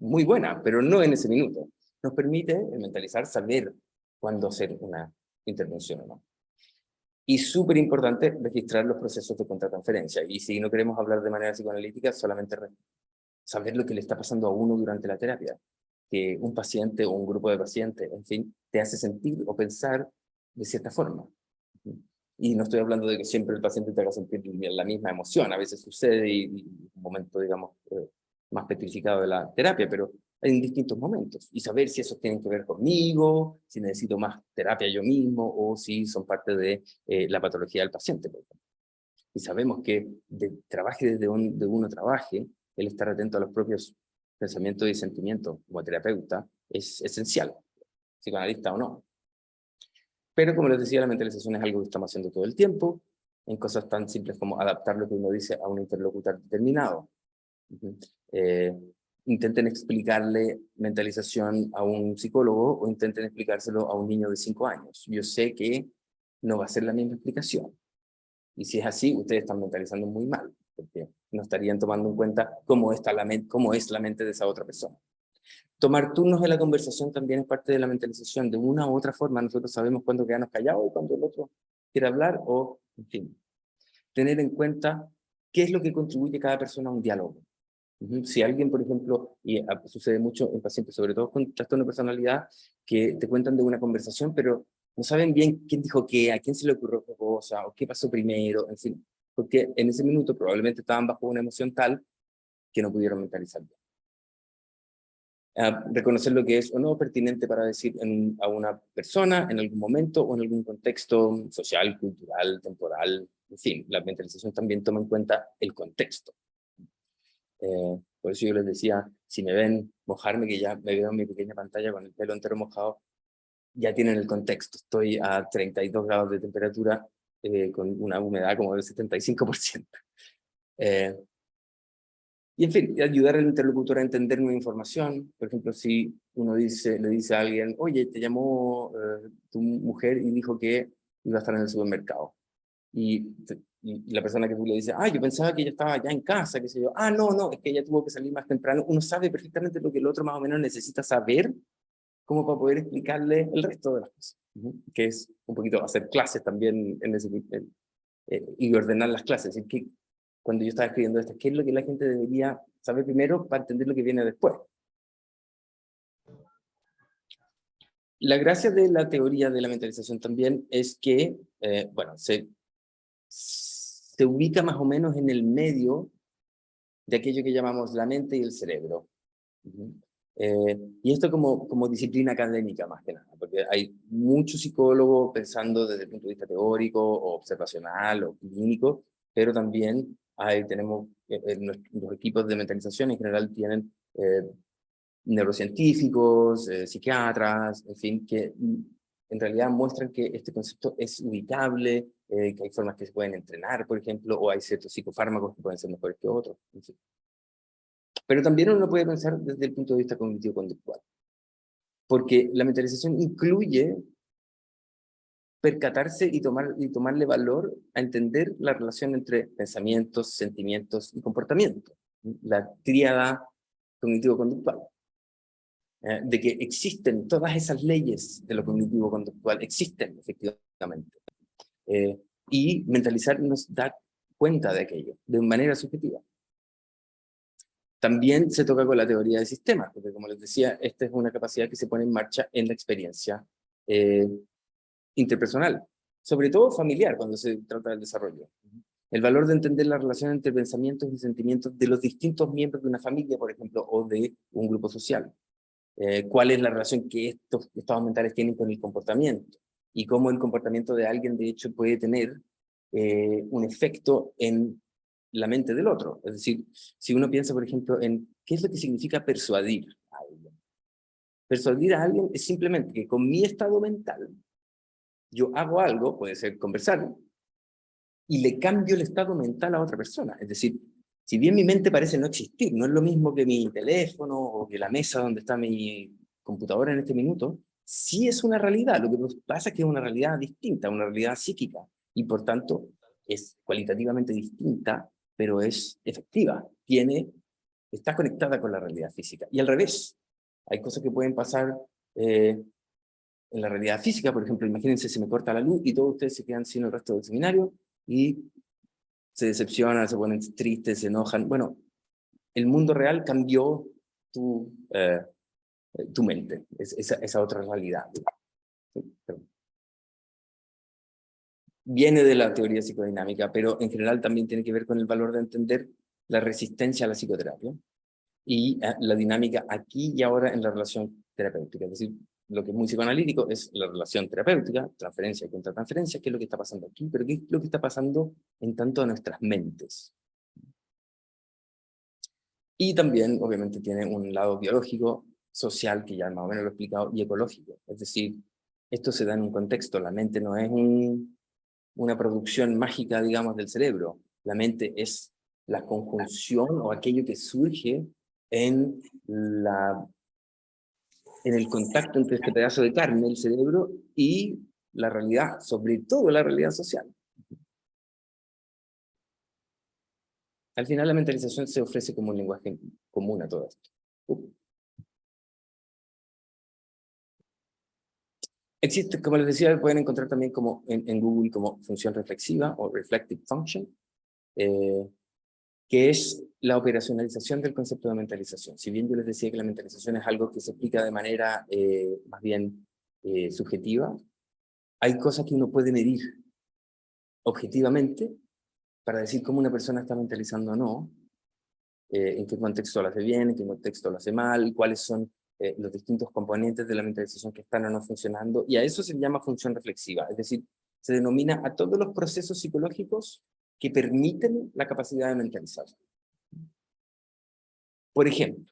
muy buena, pero no en ese minuto. Nos permite mentalizar, saber cuándo hacer una intervención o no. Y súper importante, registrar los procesos de contratransferencia. Y si no queremos hablar de manera psicoanalítica, solamente saber lo que le está pasando a uno durante la terapia. Que un paciente o un grupo de pacientes, en fin, te hace sentir o pensar de cierta forma. Y no estoy hablando de que siempre el paciente te haga sentir la misma emoción, a veces sucede y un momento, digamos, más petrificado de la terapia, pero en distintos momentos. Y saber si esos tienen que ver conmigo, si necesito más terapia yo mismo, o si son parte de la patología del paciente, por ejemplo. Y sabemos que trabaje desde donde uno trabaje, el estar atento a los propios pensamientos y sentimientos como terapeuta es esencial, psicoanalista o no. Pero como les decía, la mentalización es algo que estamos haciendo todo el tiempo, en cosas tan simples como adaptar lo que uno dice a un interlocutor determinado. Intenten explicarle mentalización a un psicólogo o intenten explicárselo a un niño de 5 años. Yo sé que no va a ser la misma explicación. Y si es así, ustedes están mentalizando muy mal, porque no estarían tomando en cuenta cómo es la mente de esa otra persona. Tomar turnos de la conversación también es parte de la mentalización. De una u otra forma, nosotros sabemos cuándo quedarnos callados y cuándo el otro quiere hablar, o, en fin. Tener en cuenta qué es lo que contribuye cada persona a un diálogo. Si alguien, por ejemplo, y sucede mucho en pacientes, sobre todo con trastorno de personalidad, que te cuentan de una conversación, pero no saben bien quién dijo qué, a quién se le ocurrió qué cosa, o qué pasó primero, en fin. Porque en ese minuto probablemente estaban bajo una emoción tal que no pudieron mentalizar bien. Reconocer lo que es o no pertinente para decir a una persona en algún momento o en algún contexto social, cultural, temporal, en fin, la mentalización también toma en cuenta el contexto. Por eso yo les decía, si me ven mojarme, que ya me veo en mi pequeña pantalla con el pelo entero mojado, ya tienen el contexto. Estoy a 32 grados de temperatura con una humedad como del 75%. Y en fin, ayudar al interlocutor a entender nueva información. Por ejemplo, si uno le dice a alguien, oye, te llamó tu mujer y dijo que iba a estar en el supermercado. Y la persona que tú le dices, yo pensaba que ella estaba ya en casa, qué sé yo. No, es que ella tuvo que salir más temprano. Uno sabe perfectamente lo que el otro más o menos necesita saber como para poder explicarle el resto de las cosas. Que es un poquito hacer clases también y ordenar las clases. Es decir, que cuando yo estaba escribiendo esto, ¿qué es lo que la gente debería saber primero para entender lo que viene después? La gracia de la teoría de la mentalización también es que, se ubica más o menos en el medio de aquello que llamamos la mente y el cerebro. Y esto como disciplina académica más que nada, porque hay muchos psicólogos pensando desde el punto de vista teórico, o observacional, o clínico, pero también tenemos los equipos de mentalización en general tienen neurocientíficos, psiquiatras, en fin, que en realidad muestran que este concepto es ubicable, que hay formas que se pueden entrenar, por ejemplo, o hay ciertos psicofármacos que pueden ser mejores que otros, en fin. Pero también uno puede pensar desde el punto de vista cognitivo-conductual, porque la mentalización incluye percatarse y tomarle valor a entender la relación entre pensamientos, sentimientos y comportamiento, la tríada cognitivo-conductual. De que existen todas esas leyes de lo cognitivo-conductual, existen efectivamente. Y mentalizar nos da cuenta de aquello, de manera subjetiva. También se toca con la teoría de sistemas, porque como les decía, esta es una capacidad que se pone en marcha en la experiencia interpersonal, sobre todo familiar, cuando se trata del desarrollo. El valor de entender la relación entre pensamientos y sentimientos de los distintos miembros de una familia, por ejemplo, o de un grupo social. Cuál es la relación que estos estados mentales tienen con el comportamiento, y cómo el comportamiento de alguien, de hecho, puede tener un efecto en la mente del otro. Es decir, si uno piensa, por ejemplo, en qué es lo que significa persuadir a alguien. Persuadir a alguien es simplemente que con mi estado mental, yo hago algo, puede ser conversar, y le cambio el estado mental a otra persona. Es decir, si bien mi mente parece no existir, no es lo mismo que mi teléfono o que la mesa donde está mi computadora en este minuto, sí es una realidad. Lo que pasa es que es una realidad distinta, una realidad psíquica, y por tanto es cualitativamente distinta, pero es efectiva, está conectada con la realidad física. Y al revés, hay cosas que pueden pasar en la realidad física. Por ejemplo, imagínense, se me corta la luz y todos ustedes se quedan sin el resto del seminario, y se decepcionan, se ponen tristes, se enojan. Bueno, el mundo real cambió tu mente, esa otra realidad. Viene de la teoría psicodinámica, pero en general también tiene que ver con el valor de entender la resistencia a la psicoterapia y la dinámica aquí y ahora en la relación terapéutica. Es decir, lo que es muy psicoanalítico es la relación terapéutica, transferencia y contratransferencia, qué es lo que está pasando aquí, pero qué es lo que está pasando en tanto a nuestras mentes. Y también, obviamente, tiene un lado biológico, social, que ya más o menos lo he explicado, y ecológico. Es decir, esto se da en un contexto. La mente no es una producción mágica, digamos, del cerebro. La mente es la conjunción o aquello que surge en el contacto entre este pedazo de carne, el cerebro, y la realidad, sobre todo la realidad social. Al final la mentalización se ofrece como un lenguaje común a todo esto. Existe, como les decía, pueden encontrar también como en Google como función reflexiva o reflective function, que es la operacionalización del concepto de mentalización. Si bien yo les decía que la mentalización es algo que se explica de manera más bien subjetiva, hay cosas que uno puede medir objetivamente para decir cómo una persona está mentalizando o no, en qué contexto lo hace bien, en qué contexto lo hace mal, cuáles son los distintos componentes de la mentalización que están o no funcionando, y a eso se llama función reflexiva, es decir, se denomina a todos los procesos psicológicos que permiten la capacidad de mentalizar. Por ejemplo,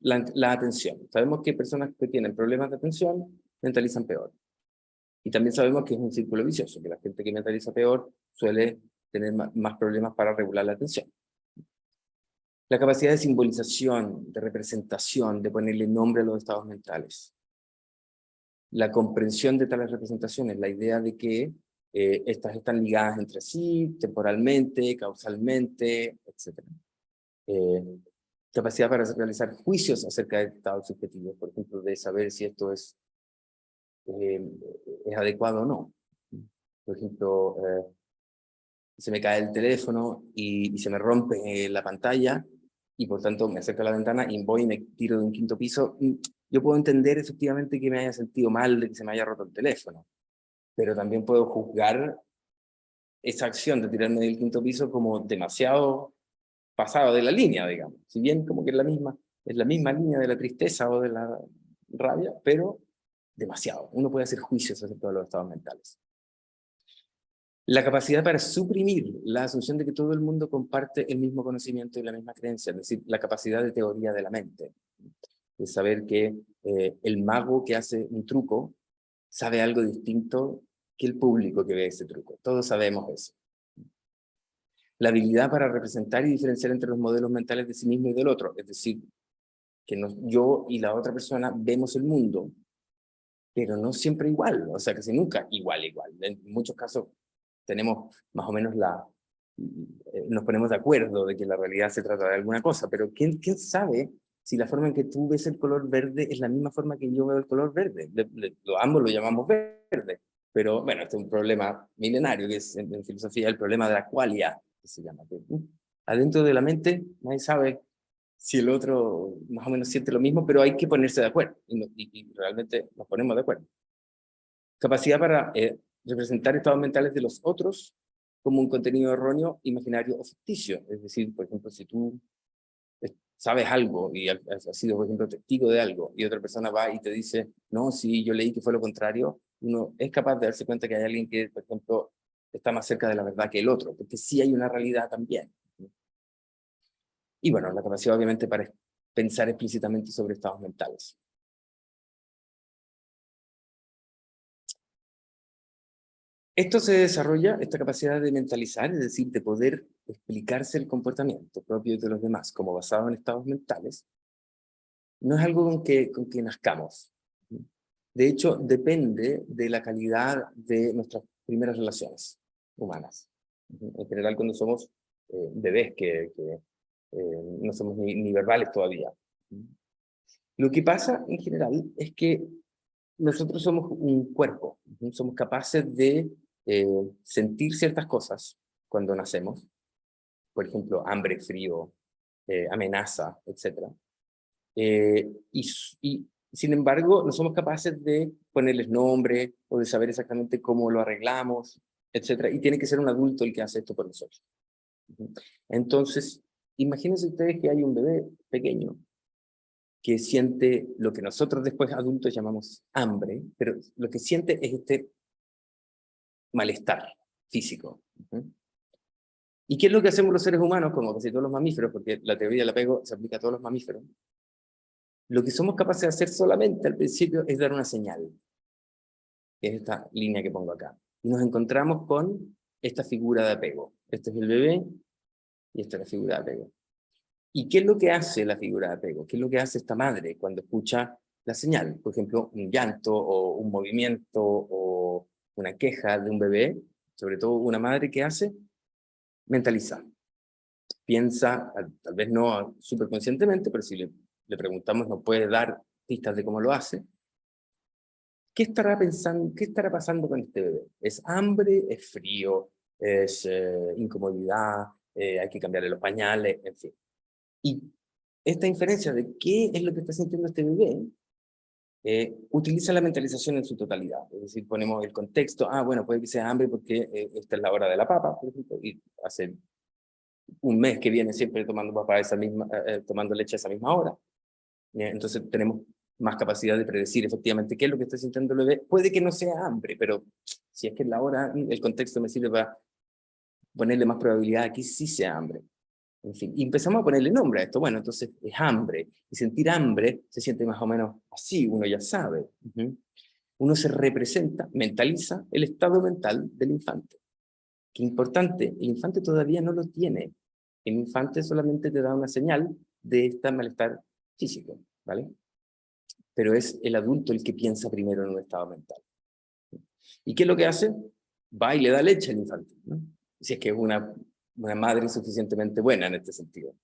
la atención. Sabemos que personas que tienen problemas de atención mentalizan peor. Y también sabemos que es un círculo vicioso, que la gente que mentaliza peor suele tener más problemas para regular la atención. La capacidad de simbolización, de representación, de ponerle nombre a los estados mentales. La comprensión de tales representaciones, la idea de que estas están ligadas entre sí, temporalmente, causalmente, etc. Capacidad para realizar juicios acerca de estados subjetivos, por ejemplo, de saber si esto es adecuado o no. Por ejemplo, se me cae el teléfono y se me rompe la pantalla, y por tanto me acerco a la ventana y voy y me tiro de un quinto piso. Yo puedo entender efectivamente que me haya sentido mal de que se me haya roto el teléfono, pero también puedo juzgar esa acción de tirarme del quinto piso como demasiado pasado de la línea, digamos. Si bien como que es la misma línea de la tristeza o de la rabia, pero demasiado. Uno puede hacer juicios acerca de los estados mentales. La capacidad para suprimir la asunción de que todo el mundo comparte el mismo conocimiento y la misma creencia, es decir, la capacidad de teoría de la mente. De saber que el mago que hace un truco sabe algo distinto que el público que ve ese truco. Todos sabemos eso. La habilidad para representar y diferenciar entre los modelos mentales de sí mismo y del otro, es decir, que yo y la otra persona vemos el mundo, pero no siempre igual, o sea, casi nunca igual. En muchos casos tenemos más o menos nos ponemos de acuerdo de que la realidad se trata de alguna cosa, pero ¿quién sabe si la forma en que tú ves el color verde es la misma forma que yo veo el color verde? Ambos lo llamamos verde, pero bueno, este es un problema milenario, que es en filosofía el problema de la qualia, que se llama. Adentro de la mente, nadie sabe si el otro más o menos siente lo mismo, pero hay que ponerse de acuerdo, y realmente nos ponemos de acuerdo. Capacidad para representar estados mentales de los otros como un contenido erróneo, imaginario o ficticio. Es decir, por ejemplo, si tú sabes algo y has sido, por ejemplo, testigo de algo, y otra persona va y te dice, no, sí, yo leí que fue lo contrario, uno es capaz de darse cuenta que hay alguien que, por ejemplo, está más cerca de la verdad que el otro, porque sí hay una realidad también. Y bueno, la capacidad obviamente para pensar explícitamente sobre estados mentales. Esto se desarrolla, esta capacidad de mentalizar, es decir, de poder explicarse el comportamiento propio de los demás como basado en estados mentales, no es algo con que nazcamos. De hecho, depende de la calidad de nuestras primeras relaciones humanas. En general, cuando somos bebés, no somos ni verbales todavía. Lo que pasa en general es que nosotros somos un cuerpo, somos capaces de sentir ciertas cosas cuando nacemos, por ejemplo, hambre, frío, amenaza, etc. Y sin embargo, no somos capaces de ponerles nombre o de saber exactamente cómo lo arreglamos, etc. Y tiene que ser un adulto el que hace esto por nosotros. Entonces, imagínense ustedes que hay un bebé pequeño que siente lo que nosotros después adultos llamamos hambre, pero lo que siente es este malestar físico. ¿Y qué es lo que hacemos los seres humanos, como casi todos los mamíferos, porque la teoría del apego se aplica a todos los mamíferos? Lo que somos capaces de hacer solamente al principio es dar una señal, que es esta línea que pongo acá. Y nos encontramos con esta figura de apego. Este es el bebé y esta es la figura de apego. ¿Y qué es lo que hace la figura de apego? ¿Qué es lo que hace esta madre cuando escucha la señal? Por ejemplo, un llanto o un movimiento o una queja de un bebé, sobre todo una madre, ¿qué hace? Mentaliza. Piensa, tal vez no súper conscientemente, pero si le preguntamos nos puede dar pistas de cómo lo hace. ¿Qué estará pensando, qué estará pasando con este bebé? ¿Es hambre? ¿Es frío? ¿Es incomodidad? ¿Hay que cambiarle los pañales? En fin. Y esta inferencia de qué es lo que está sintiendo este bebé, utiliza la mentalización en su totalidad. Es decir, ponemos el contexto, bueno, puede que sea hambre porque esta es la hora de la papa, por ejemplo, y hace un mes que viene siempre tomando papa tomando leche a esa misma hora. Entonces tenemos más capacidad de predecir efectivamente qué es lo que está sintiendo el bebé. Puede que no sea hambre, pero si es que es la hora, el contexto me sirve para ponerle más probabilidad a que sí sea hambre. En fin, y empezamos a ponerle nombre a esto. Bueno, entonces es hambre. Y sentir hambre se siente más o menos así, uno ya sabe. Uno se representa, mentaliza el estado mental del infante. Qué importante, el infante todavía no lo tiene. El infante solamente te da una señal de este malestar físico, ¿vale? Pero es el adulto el que piensa primero en un estado mental. ¿Y qué es lo que hace? Va y le da leche al infante, ¿no? Si es que es una madre suficientemente buena en este sentido.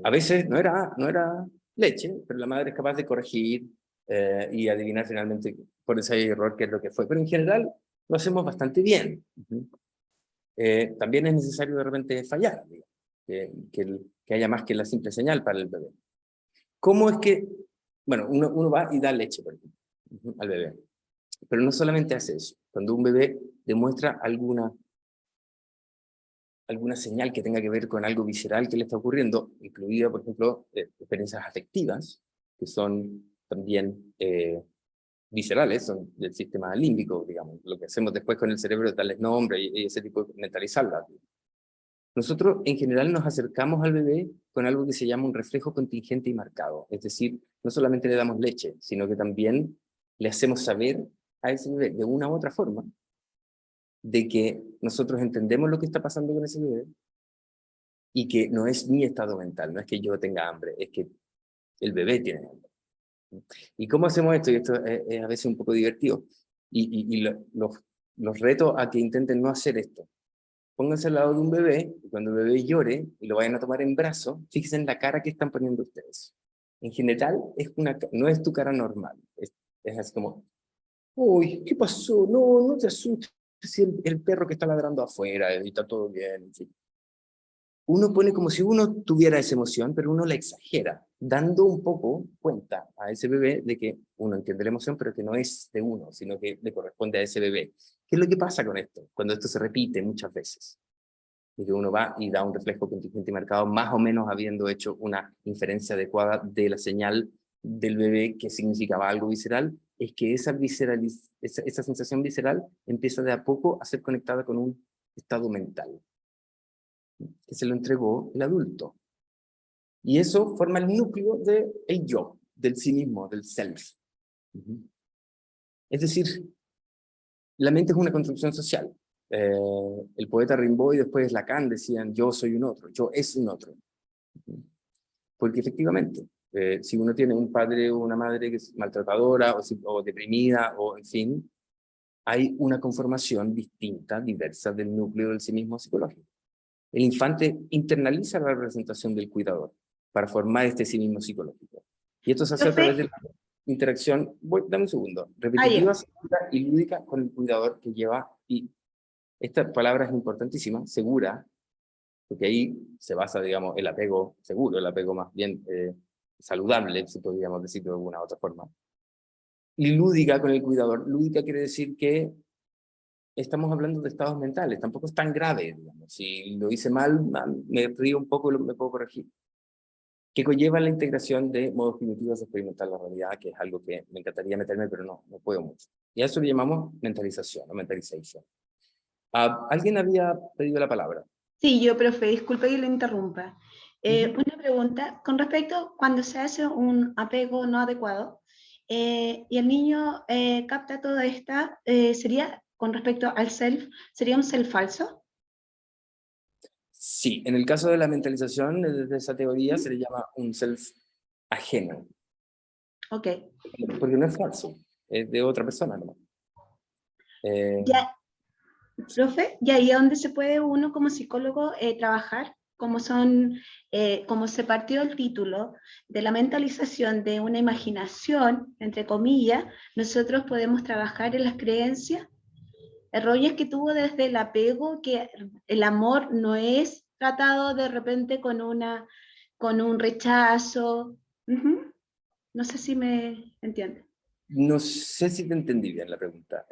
A veces no era leche, pero la madre es capaz de corregir y adivinar finalmente por ese error qué es lo que fue. Pero en general lo hacemos bastante bien. También es necesario de repente fallar, digamos, que haya más que la simple señal para el bebé. ¿Cómo es que, bueno, uno va y da leche, por ejemplo, al bebé? Pero no solamente hace eso. Cuando un bebé demuestra alguna señal que tenga que ver con algo visceral que le está ocurriendo, incluida, por ejemplo, experiencias afectivas, que son también viscerales, son del sistema límbico, digamos, lo que hacemos después con el cerebro es darles nombre y ese tipo de mentalizarlas. Nosotros en general nos acercamos al bebé con algo que se llama un reflejo contingente y marcado, es decir, no solamente le damos leche, sino que también le hacemos saber a ese bebé de una u otra forma de que nosotros entendemos lo que está pasando con ese bebé y que no es mi estado mental, no es que yo tenga hambre, es que el bebé tiene hambre. ¿Y cómo hacemos esto? Y esto es a veces un poco divertido. Los reto a que intenten no hacer esto. Pónganse al lado de un bebé, y cuando el bebé llore y lo vayan a tomar en brazos, fíjense en la cara que están poniendo ustedes. En general, no es tu cara normal. Es así como, uy, ¿qué pasó? No te asustes. Si el perro que está ladrando afuera y está todo bien. En fin. uno pone como si uno tuviera esa emoción, pero uno la exagera, dando un poco cuenta a ese bebé de que uno entiende la emoción, pero que no es de uno, sino que le corresponde a ese bebé. ¿Qué es lo que pasa con esto? Cuando esto se repite muchas veces, y que uno va y da un reflejo contingente y marcado, más o menos habiendo hecho una inferencia adecuada de la señal del bebé que significaba algo visceral, es que esa sensación visceral empieza de a poco a ser conectada con un estado mental que se lo entregó el adulto. Y eso forma el núcleo del yo, del sí mismo, del self. Es decir, la mente es una construcción social. El poeta Rimbaud y después Lacan decían, yo soy un otro, yo es un otro. Porque efectivamente, si uno tiene un padre o una madre que es maltratadora o deprimida, o en fin, hay una conformación distinta, diversa del núcleo del sí mismo psicológico. El infante internaliza la representación del cuidador para formar este sí mismo psicológico. Y esto se hace a través de Profe, la interacción, dame un segundo, ya. repetitiva, segura y lúdica con el cuidador que lleva, y esta palabra es importantísima, segura, porque ahí se basa, digamos, el apego seguro, el apego más bien saludable, si podríamos decir de alguna otra forma. Y lúdica con el cuidador. Lúdica quiere decir que estamos hablando de estados mentales, tampoco es tan grave, digamos. Si lo hice mal, me río un poco y me puedo corregir. Que conlleva la integración de modos primitivos de experimentar la realidad, que es algo que me encantaría meterme, pero no puedo mucho. Y a eso le llamamos mentalización o mentalization. ¿Alguien había pedido la palabra? Sí, yo, profe, disculpe que lo interrumpa. Uh-huh. Una pregunta con respecto cuando se hace un apego no adecuado y el niño capta todo esto, ¿sería con respecto al self, sería un self falso? Sí, en el caso de la mentalización, desde esa teoría se le llama un self ajeno, Ok. porque no es falso, es de otra persona, ¿no? Ya, profe, y ahí es donde se puede uno como psicólogo trabajar, como son, como se partió el título de la mentalización de una imaginación, entre comillas, nosotros podemos trabajar en las creencias errores que tuvo desde el apego, que el amor no es tratado de repente con un rechazo. Uh-huh. No sé si me entiende. No sé si te entendí bien la pregunta.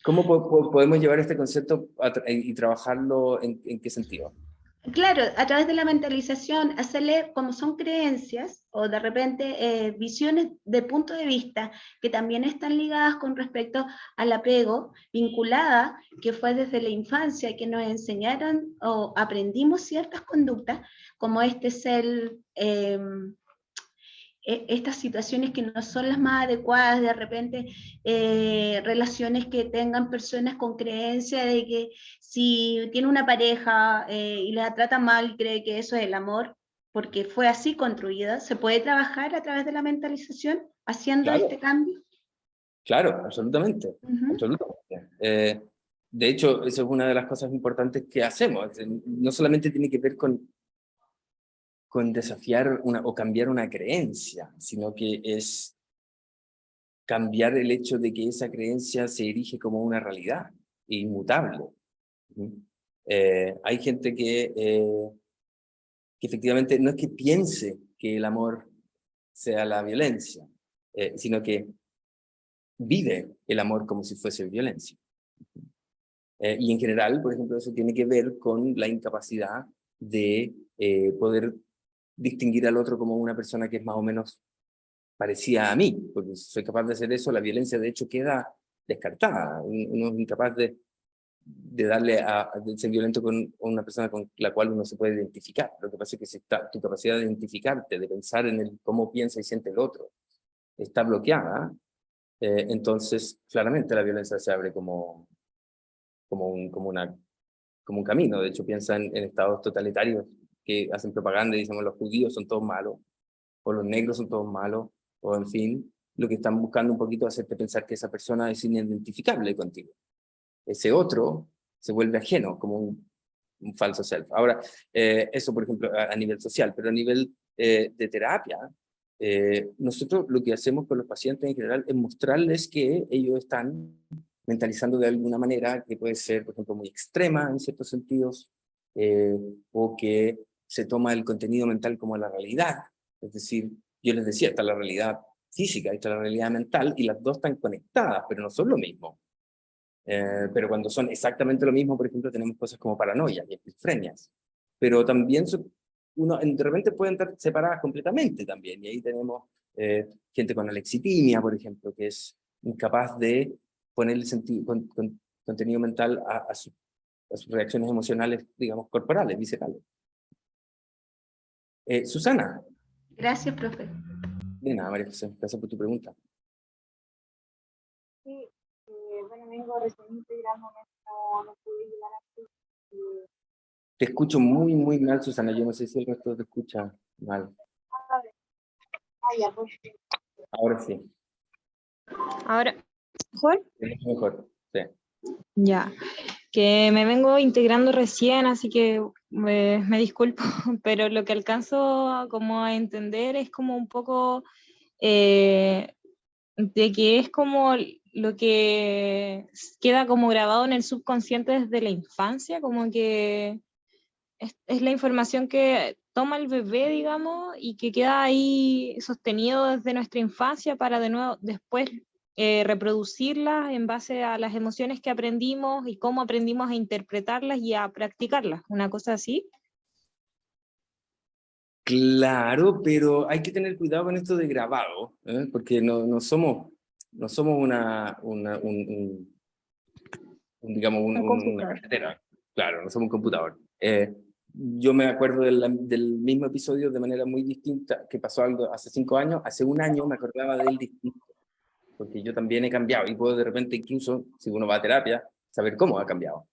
¿Cómo podemos llevar este concepto y trabajarlo en qué sentido? Claro, a través de la mentalización, hacerle como son creencias o de repente visiones de punto de vista que también están ligadas con respecto al apego, vinculada, que fue desde la infancia que nos enseñaron o aprendimos ciertas conductas, como este ser estas situaciones que no son las más adecuadas, de repente relaciones que tengan personas con creencia de que si tiene una pareja y la trata mal, cree que eso es el amor, porque fue así construida, se puede trabajar a través de la mentalización haciendo este Claro, cambio. claro, absolutamente, Uh-huh. absolutamente. De hecho, eso es una de las cosas importantes que hacemos. No solamente tiene que ver con desafiar o cambiar una creencia, sino que es cambiar el hecho de que esa creencia se erige como una realidad inmutable. ¿Mm? Hay gente que efectivamente no es que piense que el amor sea la violencia, sino que vive el amor como si fuese violencia. Y en general, por ejemplo, eso tiene que ver con la incapacidad de poder distinguir al otro como una persona que es más o menos parecida a mí, porque si soy capaz de hacer eso, la violencia de hecho queda descartada. Uno es incapaz de de ser violento con una persona con la cual uno se puede identificar. Lo que pasa es que si tu capacidad de identificarte, de pensar en cómo piensa y siente el otro, está bloqueada, entonces claramente la violencia se abre como como un camino. De hecho, piensa en estados totalitarios que hacen propaganda y dicen, los judíos son todos malos, o los negros son todos malos, o en fin, lo que están buscando un poquito es hacerte pensar que esa persona es inidentificable contigo. Ese otro se vuelve ajeno, como un falso self. Ahora, eso por ejemplo a nivel social, pero a nivel de terapia, nosotros lo que hacemos con los pacientes en general es mostrarles que ellos están mentalizando de alguna manera que puede ser, por ejemplo, muy extrema en ciertos sentidos, o que se toma el contenido mental como la realidad. Es decir, yo les decía, está la realidad física y está la realidad mental, y las dos están conectadas, pero no son lo mismo. Pero cuando son exactamente lo mismo, por ejemplo, tenemos cosas como paranoia y esquizofrenias. Pero también de repente pueden estar separadas completamente también, y ahí tenemos gente con alexitimia, por ejemplo, que es incapaz de ponerle contenido mental a sus reacciones emocionales, digamos, corporales, viscerales. Susana. Gracias, profe. De nada, María José, gracias por tu pregunta. Sí, bueno, vengo recién integrándome, no pude llegar a... Te escucho muy, muy mal, Susana. Yo no sé si el resto te escucha mal. ya, pues. Ahora sí. Ahora, ¿mejor? Es mejor, sí. Ya, que me vengo integrando recién, así que me disculpo, pero lo que alcanzo como a entender es como un poco de que es como lo que queda como grabado en el subconsciente desde la infancia, como que es la información que toma el bebé, digamos, y que queda ahí sostenido desde nuestra infancia para de nuevo después reproducirlas en base a las emociones que aprendimos y cómo aprendimos a interpretarlas y a practicarlas, una cosa así. Claro, pero hay que tener cuidado con esto de grabado, porque no somos digamos, Un una computador. cartera. Claro, no somos un computador. Yo me acuerdo del mismo episodio de manera muy distinta, que pasó algo hace 5 años. Hace un año me acordaba de él distinto, porque yo también he cambiado, y puedo de repente, incluso, si uno va a terapia, saber cómo ha cambiado.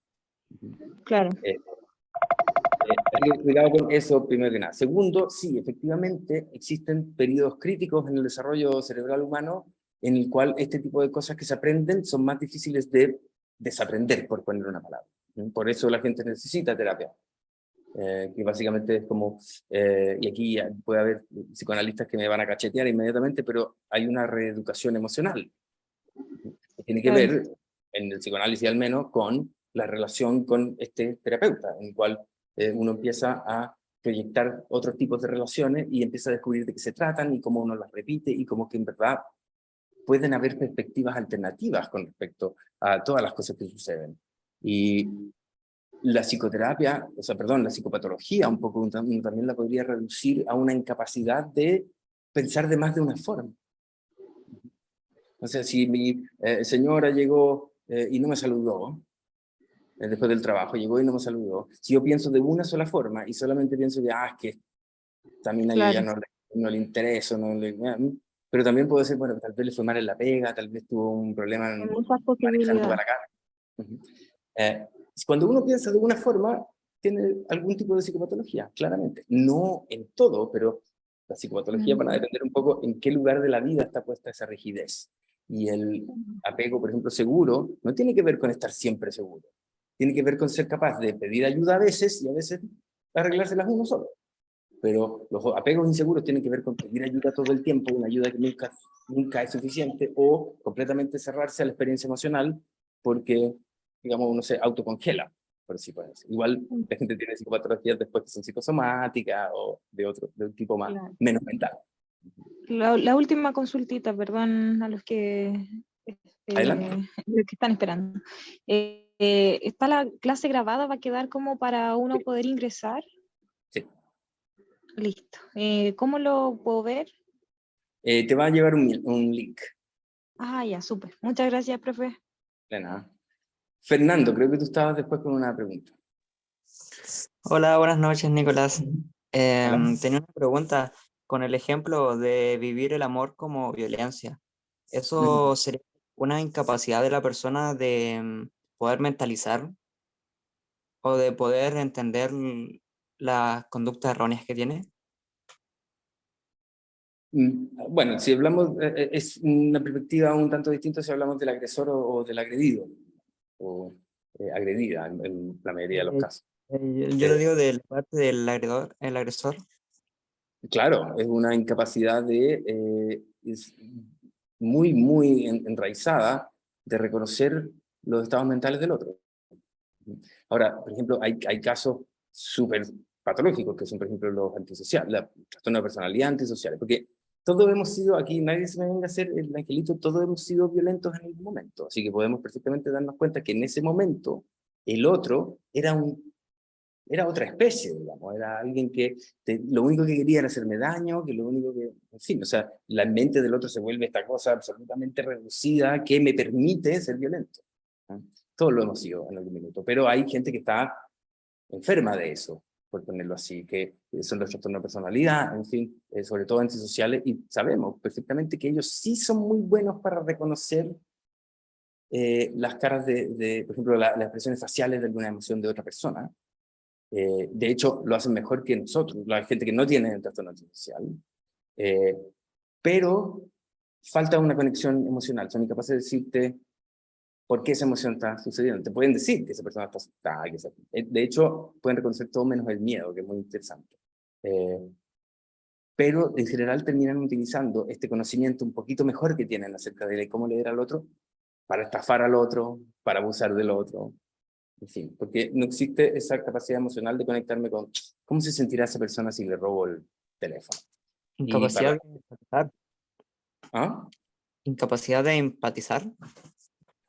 Claro. Hay que cuidado con eso, primero que nada. Segundo, sí, efectivamente existen periodos críticos en el desarrollo cerebral humano en el cual este tipo de cosas que se aprenden son más difíciles de desaprender, por poner una palabra. Por eso la gente necesita terapia. Que básicamente es como, y aquí puede haber psicoanalistas que me van a cachetear inmediatamente, pero hay una reeducación emocional que tiene que ver, en el psicoanálisis al menos, con la relación con este terapeuta, en el cual uno empieza a proyectar otros tipos de relaciones y empieza a descubrir de qué se tratan y cómo uno las repite, y cómo que en verdad pueden haber perspectivas alternativas con respecto a todas las cosas que suceden. Y la psicoterapia, la psicopatología un poco uno también la podría reducir a una incapacidad de pensar de más de una forma. O sea, si mi señora llegó y no me saludó, después del trabajo, llegó y no me saludó, si yo pienso de una sola forma y solamente pienso que, es que también a ella ya no le interesa, pero también puede ser, bueno, tal vez le fue mal en la pega, tal vez tuvo un problema Hay muchas manejando posibilidades. para acá. Cuando uno piensa de una forma, tiene algún tipo de psicopatología, claramente. No en todo, pero las psicopatologías van a depender un poco en qué lugar de la vida está puesta esa rigidez. Y el apego, por ejemplo, seguro, no tiene que ver con estar siempre seguro. Tiene que ver con ser capaz de pedir ayuda a veces, y a veces arreglárselas uno solo. Pero los apegos inseguros tienen que ver con pedir ayuda todo el tiempo, una ayuda que nunca es suficiente, o completamente cerrarse a la experiencia emocional porque, digamos, uno se autocongela, por así puede decir. Igual la gente tiene psicopatologías después que son psicosomáticas o de un tipo más, menos mental. La última consultita, perdón a Adelante. los que están esperando. ¿Está la clase grabada? ¿Va a quedar como para uno poder ingresar? Sí. Listo. ¿Cómo lo puedo ver? Te va a llevar un link. Ya, súper. Muchas gracias, profe. De nada. Fernando, creo que tú estabas después con una pregunta. Hola, buenas noches, Nicolás. Hola. Tenía una pregunta con el ejemplo de vivir el amor como violencia. ¿Eso sería una incapacidad de la persona de poder mentalizar o de poder entender las conductas erróneas que tiene? Bueno, si hablamos, es una perspectiva un tanto distinta si hablamos del agresor o del agredido, o agredida en la mayoría de los casos. Yo lo digo de la parte del el agresor. Claro, es una incapacidad es muy, muy enraizada de reconocer los estados mentales del otro. Ahora, por ejemplo, hay casos súper patológicos, que son, por ejemplo, los antisociales, la trastorno de personalidad antisociales, porque todos hemos sido, aquí nadie se me venga a hacer el angelito, todos hemos sido violentos en algún momento, así que podemos perfectamente darnos cuenta que en ese momento el otro era otra especie, digamos, era alguien que lo único que quería era hacerme daño, que lo único que, en fin, o sea, la mente del otro se vuelve esta cosa absolutamente reducida que me permite ser violento. ¿No? Todos lo hemos sido en algún minuto, pero hay gente que está enferma de eso, por ponerlo así, que son los trastornos de personalidad, en fin, sobre todo antisociales, y sabemos perfectamente que ellos sí son muy buenos para reconocer las caras por ejemplo, las expresiones faciales de alguna emoción de otra persona. De hecho, lo hacen mejor que nosotros, la gente que no tiene el trastorno antisocial, pero falta una conexión emocional, son incapaces de decirte por qué esa emoción está sucediendo. Te pueden decir que esa persona está asustada, de hecho, pueden reconocer todo menos el miedo, que es muy interesante. Pero en general terminan utilizando este conocimiento un poquito mejor que tienen acerca de cómo leer al otro, para estafar al otro, para abusar del otro. En fin, porque no existe esa capacidad emocional de conectarme con cómo se sentirá esa persona si le robo el teléfono. Incapacidad de empatizar. ¿Ah? Incapacidad de empatizar.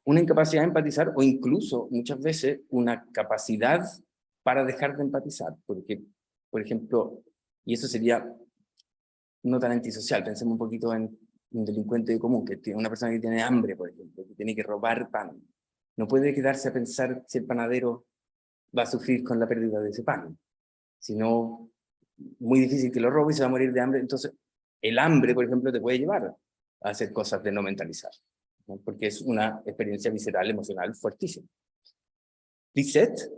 Una incapacidad de empatizar o incluso muchas veces una capacidad para dejar de empatizar. Porque, por ejemplo, y eso sería no tan antisocial, pensemos un poquito en un delincuente común, que tiene una persona que tiene hambre, por ejemplo, que tiene que robar pan. No puede quedarse a pensar si el panadero va a sufrir con la pérdida de ese pan, sino muy difícil que lo robe y se va a morir de hambre. Entonces, el hambre, por ejemplo, te puede llevar a hacer cosas de no mentalizar, ¿no? Porque es una experiencia visceral, emocional fuertísima. Lisette.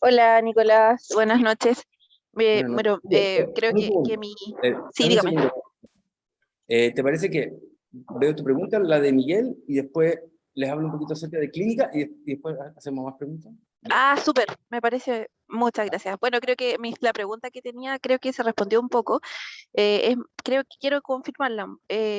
Hola Nicolás, buenas noches. Bueno, Creo que mi... Sí, dame un dígame. segundo. ¿Te parece que veo tu pregunta, la de Miguel, y después les hablo un poquito acerca de clínica y después hacemos más preguntas? Ah, súper, me parece, muchas gracias. Bueno, creo que la pregunta que tenía, creo que se respondió un poco. Creo que quiero confirmarla.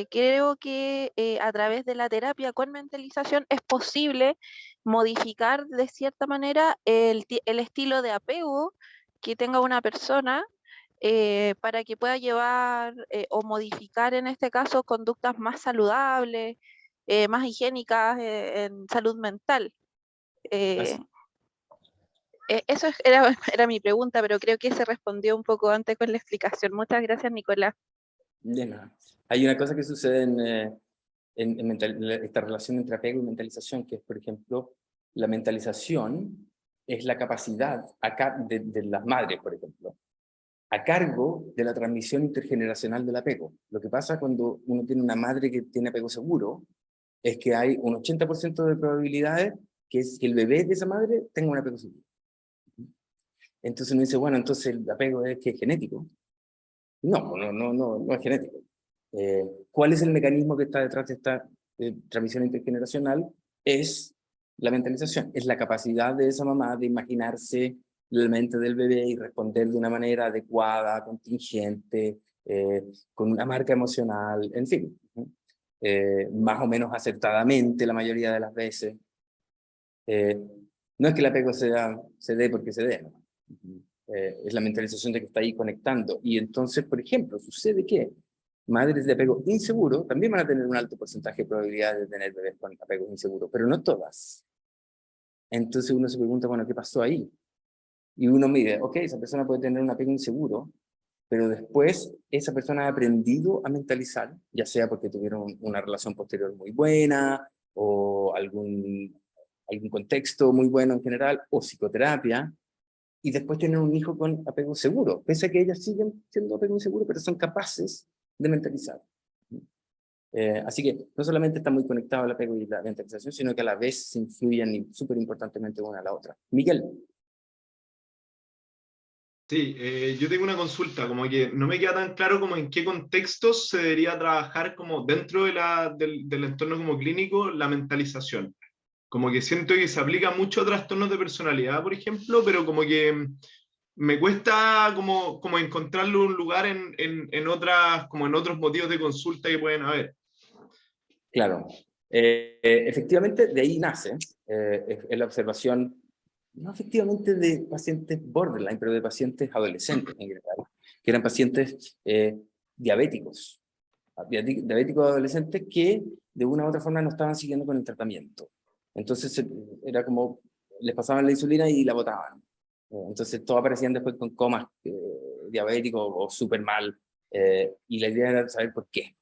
Creo que a través de la terapia con mentalización es posible modificar de cierta manera el estilo de apego que tenga una persona para que pueda llevar o modificar en este caso conductas más saludables, más higiénicas en salud mental. Eso era mi pregunta, pero creo que se respondió un poco antes con la explicación. Muchas gracias, Nicolás. De nada. Hay una cosa que sucede en esta relación entre apego y mentalización, que es, por ejemplo, la mentalización es la capacidad acá de las madres, por ejemplo, a cargo de la transmisión intergeneracional del apego. Lo que pasa cuando uno tiene una madre que tiene apego seguro es que hay un 80% de probabilidades que el bebé de esa madre tenga un apego seguro. Entonces uno dice, bueno, entonces el apego es que es genético. No es genético. ¿Cuál es el mecanismo que está detrás de esta transmisión intergeneracional? Es la mentalización, es la capacidad de esa mamá de imaginarse la mente del bebé y responder de una manera adecuada, contingente, con una marca emocional, en fin, más o menos acertadamente la mayoría de las veces. No es que el apego se dé porque se dé, ¿no? Es la mentalización de que está ahí conectando. Y entonces, por ejemplo, sucede que madres de apego inseguro también van a tener un alto porcentaje de probabilidad de tener bebés con apego inseguro, pero no todas. Entonces uno se pregunta, bueno, ¿qué pasó ahí? Y uno mide, ok, esa persona puede tener un apego inseguro, pero después esa persona ha aprendido a mentalizar, ya sea porque tuvieron una relación posterior muy buena, o algún contexto muy bueno en general, o psicoterapia, y después tienen un hijo con apego seguro, pese a que ellas siguen siendo apego inseguro, pero son capaces de mentalizar. Así que no solamente está muy conectado el apego y la mentalización, sino que a la vez se influyen súper importantemente una a la otra. Miguel. Sí, yo tengo una consulta, como que no me queda tan claro como en qué contextos se debería trabajar como dentro del entorno como clínico la mentalización. Como que siento que se aplica mucho a trastornos de personalidad, por ejemplo, pero como que me cuesta como encontrarle un lugar en otros motivos de consulta que pueden haber. Claro. Efectivamente, de ahí nace, es la observación no efectivamente de pacientes borderline, pero de pacientes adolescentes en general, que eran pacientes diabéticos adolescentes que de una u otra forma no estaban siguiendo con el tratamiento. Entonces era como, les pasaban la insulina y la botaban. Entonces todos aparecían después con comas diabéticos o súper mal, y la idea era saber por qué.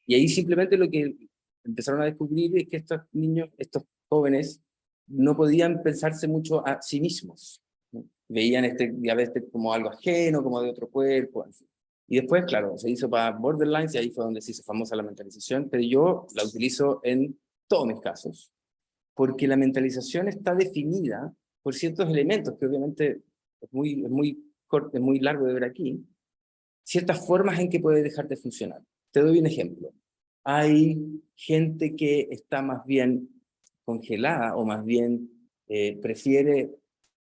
Y ahí simplemente lo que empezaron a descubrir es que estos niños, estos jóvenes, no podían pensarse mucho a sí mismos, ¿no? Veían este diabetes como algo ajeno, como de otro cuerpo, en fin. Y después, claro, se hizo para borderlines y ahí fue donde se hizo famosa la mentalización, pero yo la utilizo en todos mis casos, porque la mentalización está definida por ciertos elementos que obviamente es muy largo de ver aquí, ciertas formas en que puede dejar de funcionar. Te doy un ejemplo. Hay gente que está más bien congelada o más bien prefiere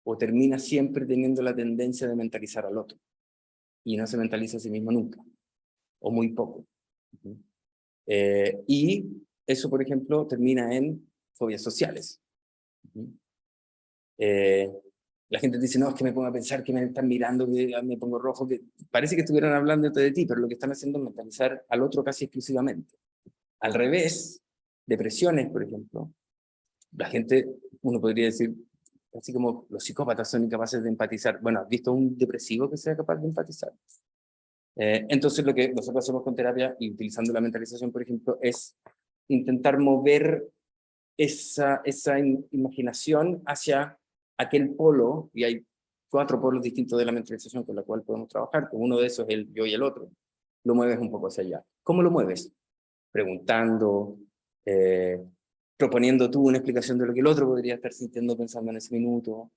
o termina siempre teniendo la tendencia de mentalizar al otro y no se mentaliza a sí mismo nunca o muy poco. Y eso, por ejemplo, termina en fobias sociales. La gente dice, no, es que me pongo a pensar que me están mirando, que me pongo rojo, que parece que estuvieran hablando de ti, pero lo que están haciendo es mentalizar al otro casi exclusivamente. Al revés, depresiones, por ejemplo, la gente, uno podría decir, así como los psicópatas son incapaces de empatizar. Bueno, ¿has visto un depresivo que sea capaz de empatizar? Entonces lo que nosotros hacemos con terapia y utilizando la mentalización, por ejemplo, es intentar mover esa imaginación hacia aquel polo, y hay 4 polos distintos de la mentalización con la cual podemos trabajar, que uno de esos es el yo y el otro, lo mueves un poco hacia allá. ¿Cómo lo mueves? Preguntando, proponiendo tú una explicación de lo que el otro podría estar sintiendo, pensando en ese minuto.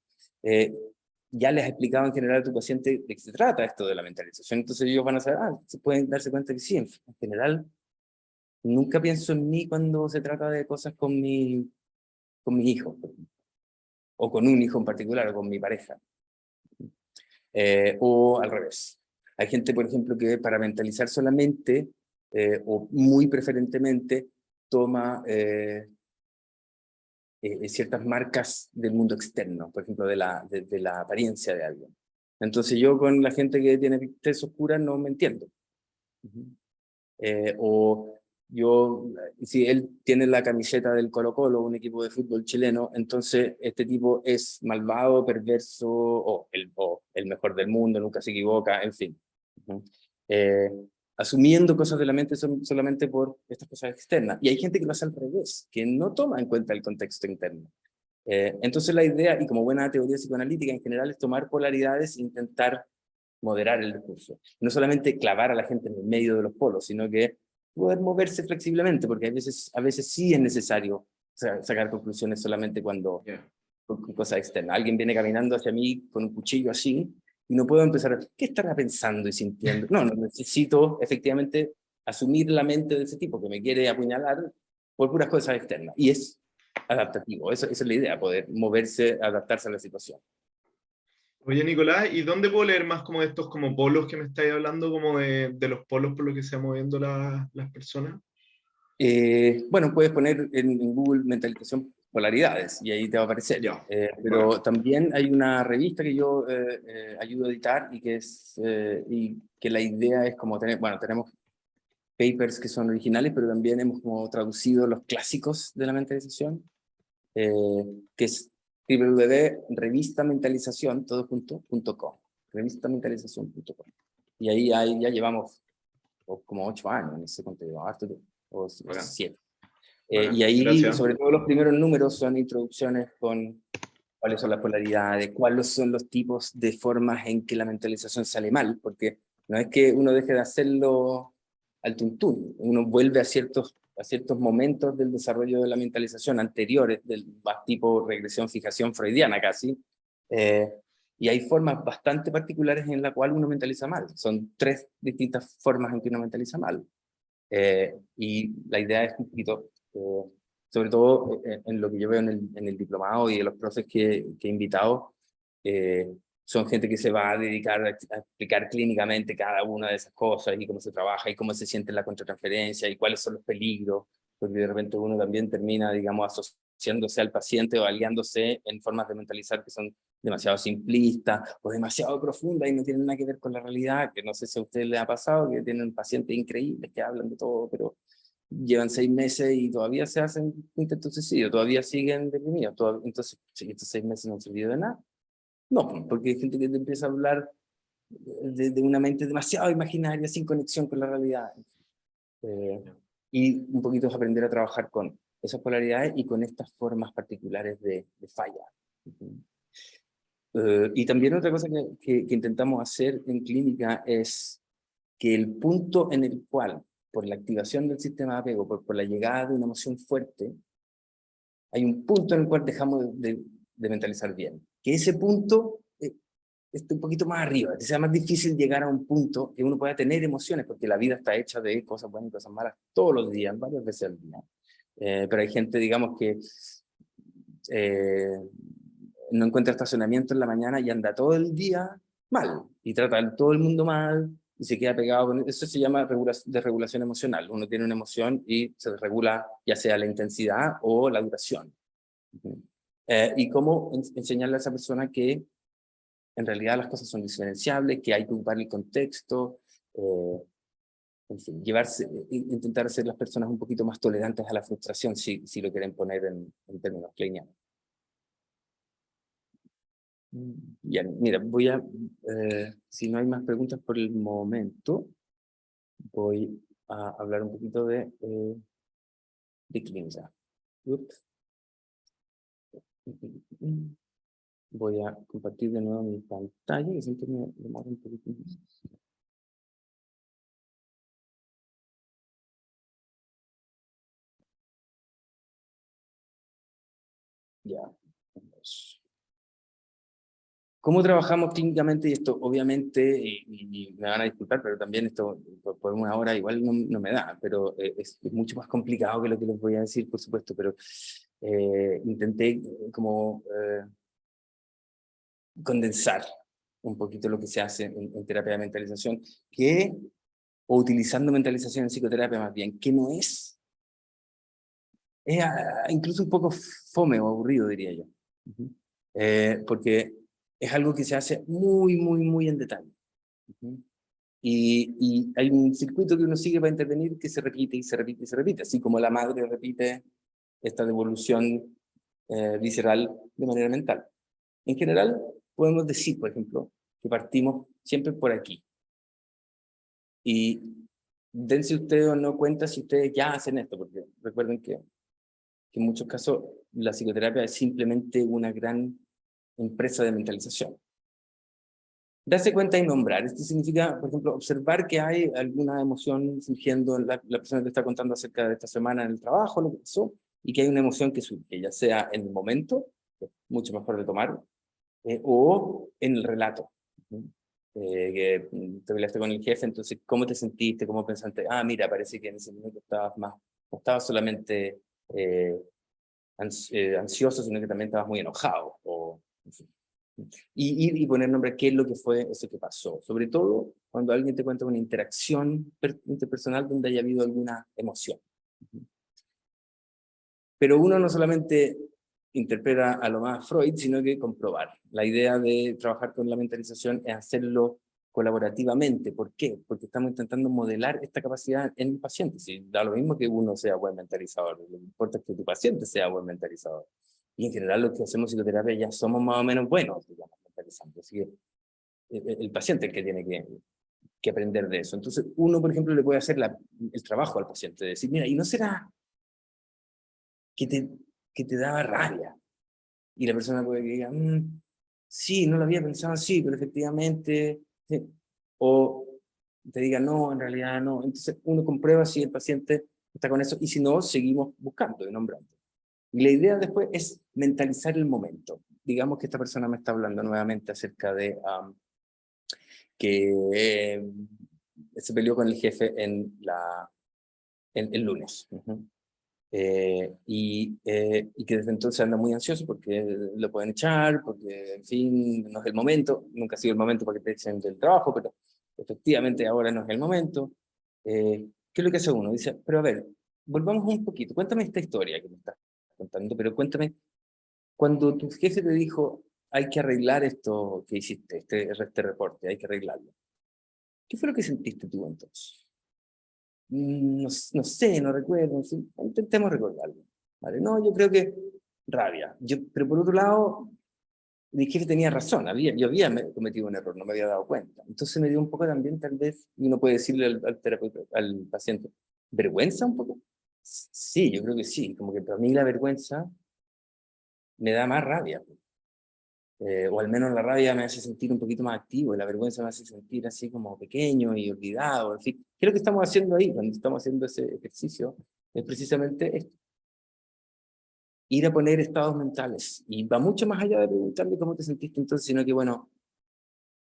Ya les has explicado en general a tu paciente de qué se trata esto de la mentalización, entonces ellos van a saber, se pueden darse cuenta que sí, en general, nunca pienso en mí cuando se trata de cosas con mi hijo, o con un hijo en particular, o con mi pareja. O al revés. Hay gente, por ejemplo, que para mentalizar solamente, o muy preferentemente, toma ciertas marcas del mundo externo, por ejemplo, de la apariencia de alguien. Entonces yo con la gente que tiene tez oscura no me entiendo. O yo, si él tiene la camiseta del Colo-Colo, un equipo de fútbol chileno, entonces este tipo es malvado, perverso, o el mejor del mundo, nunca se equivoca, en fin. Asumiendo cosas de la mente solamente por estas cosas externas. Y hay gente que lo hace al revés, que no toma en cuenta el contexto interno. Entonces la idea, y como buena teoría psicoanalítica en general, es tomar polaridades e intentar moderar el discurso. No solamente clavar a la gente en el medio de los polos, sino que poder moverse flexiblemente, porque a veces sí es necesario sacar conclusiones solamente cuando con cosas externas. Alguien viene caminando hacia mí con un cuchillo así, y no puedo empezar a, ¿qué estará pensando y sintiendo? No, necesito efectivamente asumir la mente de ese tipo que me quiere apuñalar por puras cosas externas. Y es adaptativo, esa es la idea, poder moverse, adaptarse a la situación. Oye, Nicolás, ¿y dónde puedo leer más como de estos como polos que me estáis hablando, como de los polos por los que se van moviendo las personas? Bueno, puedes poner en Google mentalización polaridades y ahí te va a aparecer. Pero también hay una revista que yo ayudo a editar y y que la idea es como tener, bueno, tenemos papers que son originales, pero también hemos como traducido los clásicos de la mentalización, que es www.revistamentalizacion.com, revistamentalizacion.com. Y ahí ya llevamos como 8 años en ese contenido, harto tiempo, o 7. Y ahí, gracias. sobre todo los primeros números son introducciones con cuáles son las polaridades, cuáles son los tipos de formas en que la mentalización sale mal, porque no es que uno deje de hacerlo al tuntún, uno vuelve a ciertos momentos del desarrollo de la mentalización anteriores, del tipo regresión, fijación freudiana casi, y hay formas bastante particulares en las cuales uno mentaliza mal. Son 3 distintas formas en que uno mentaliza mal. Y la idea es un poquito, sobre todo en lo que yo veo en el diplomado y de los profes que he invitado, son gente que se va a dedicar a explicar clínicamente cada una de esas cosas y cómo se trabaja y cómo se siente la contratransferencia y cuáles son los peligros, porque de repente uno también termina, digamos, asociando haciéndose al paciente o aliándose en formas de mentalizar que son demasiado simplistas o demasiado profundas y no tienen nada que ver con la realidad, que no sé si a usted le ha pasado, que tienen pacientes increíbles que hablan de todo, pero llevan 6 meses y todavía se hacen intentos de suicidio, todavía siguen deprimidos, entonces, ¿sí, estos 6 meses no han servido de nada? No, porque hay gente que te empieza a hablar de una mente demasiado imaginaria, sin conexión con la realidad. Y un poquito es aprender a trabajar con esas polaridades y con estas formas particulares de falla. Y también otra cosa que intentamos hacer en clínica es que el punto en el cual, por la activación del sistema de apego, por la llegada de una emoción fuerte, hay un punto en el cual dejamos de mentalizar bien. Que ese punto esté un poquito más arriba, que sea más difícil llegar a un punto que uno pueda tener emociones, porque la vida está hecha de cosas buenas y cosas malas todos los días, varias veces al día. Pero hay gente, digamos, que no encuentra estacionamiento en la mañana y anda todo el día mal, y trata a todo el mundo mal, y se queda pegado con eso. Se llama desregulación emocional. Uno tiene una emoción y se regula ya sea la intensidad o la duración. Y cómo enseñarle a esa persona que en realidad las cosas son diferenciables, que hay que ocupar el contexto, en fin, intentar hacer las personas un poquito más tolerantes a la frustración, si lo quieren poner en términos kleinianos. Bien, mira, si no hay más preguntas por el momento, voy a hablar un poquito de clínica. Voy a compartir de nuevo mi pantalla, que siempre me demora un poquito más. Ya. ¿Cómo trabajamos clínicamente? Y esto obviamente, y me van a disculpar, pero también esto por una hora igual no me da, pero es mucho más complicado que lo que les voy a decir, por supuesto, pero intenté como condensar un poquito lo que se hace en terapia de mentalización, o utilizando mentalización en psicoterapia más bien, que no es incluso un poco fome o aburrido, diría yo. Porque es algo que se hace muy, muy, muy en detalle. Y hay un circuito que uno sigue para intervenir que se repite y se repite y se repite, así como la madre repite esta devolución visceral de manera mental. En general, podemos decir, por ejemplo, que partimos siempre por aquí. Y dense ustedes o no cuenta si ustedes ya hacen esto, porque recuerden que en muchos casos la psicoterapia es simplemente una gran empresa de mentalización. Darse cuenta y nombrar. Esto significa, por ejemplo, observar que hay alguna emoción surgiendo, la persona te está contando acerca de esta semana en el trabajo, lo que pasó, y que hay una emoción que surge, ya sea en el momento, que es mucho mejor de tomar, o en el relato. Que te peleaste con el jefe, entonces, ¿cómo te sentiste? ¿Cómo pensaste? Ah, mira, parece que en ese momento estabas más, no estabas solamente ansioso, sino que también estabas muy enojado, o, en fin. Y poner nombre a qué es lo que fue eso que pasó. Sobre todo cuando alguien te cuenta una interacción interpersonal donde haya habido alguna emoción. Pero uno no solamente interpreta a lo más Freud, sino que comprobar. La idea de trabajar con la mentalización es hacerlo colaborativamente. ¿Por qué? Porque estamos intentando modelar esta capacidad en el paciente. Si da lo mismo que uno sea buen mentalizador, lo que importa es que tu paciente sea buen mentalizador. Y en general los que hacemos psicoterapia ya somos más o menos buenos, digamos, mentalizando. Así que el paciente es el que tiene que aprender de eso. Entonces uno, por ejemplo, le puede hacer el trabajo al paciente, de decir, mira, ¿y no será que te daba rabia? Y la persona puede que diga, sí, no lo había pensado así, pero efectivamente, sí. O te diga, no, en realidad no. Entonces uno comprueba si el paciente está con eso, y si no, seguimos buscando y nombrando. Y la idea después es mentalizar el momento. Digamos que esta persona me está hablando nuevamente acerca de que se peleó con el jefe el lunes. Y que desde entonces anda muy ansioso porque lo pueden echar, porque, en fin, no es el momento. Nunca ha sido el momento para que te echen del trabajo, pero efectivamente ahora no es el momento. ¿Qué es lo que hace uno? Dice, pero a ver, volvamos un poquito, cuéntame esta historia que me estás contando, pero cuéntame, cuando tu jefe te dijo, hay que arreglar esto que hiciste, este reporte, hay que arreglarlo, ¿qué fue lo que sentiste tú entonces? No sé, no recuerdo, en fin, intentemos recordarlo. ¿Vale? No, yo creo que rabia. Pero por otro lado, mi jefe tenía razón, yo había cometido un error, no me había dado cuenta. Entonces me dio un poco también, tal vez, y uno puede decirle al terapeuta, al paciente, ¿vergüenza un poco? Sí, yo creo que sí, como que para mí la vergüenza me da más rabia. O al menos la rabia me hace sentir un poquito más activo, y la vergüenza me hace sentir así como pequeño y olvidado, en fin. ¿Qué es lo que estamos haciendo ahí cuando estamos haciendo ese ejercicio? Es precisamente esto. Ir a poner estados mentales, y va mucho más allá de preguntarle cómo te sentiste entonces, sino que, bueno,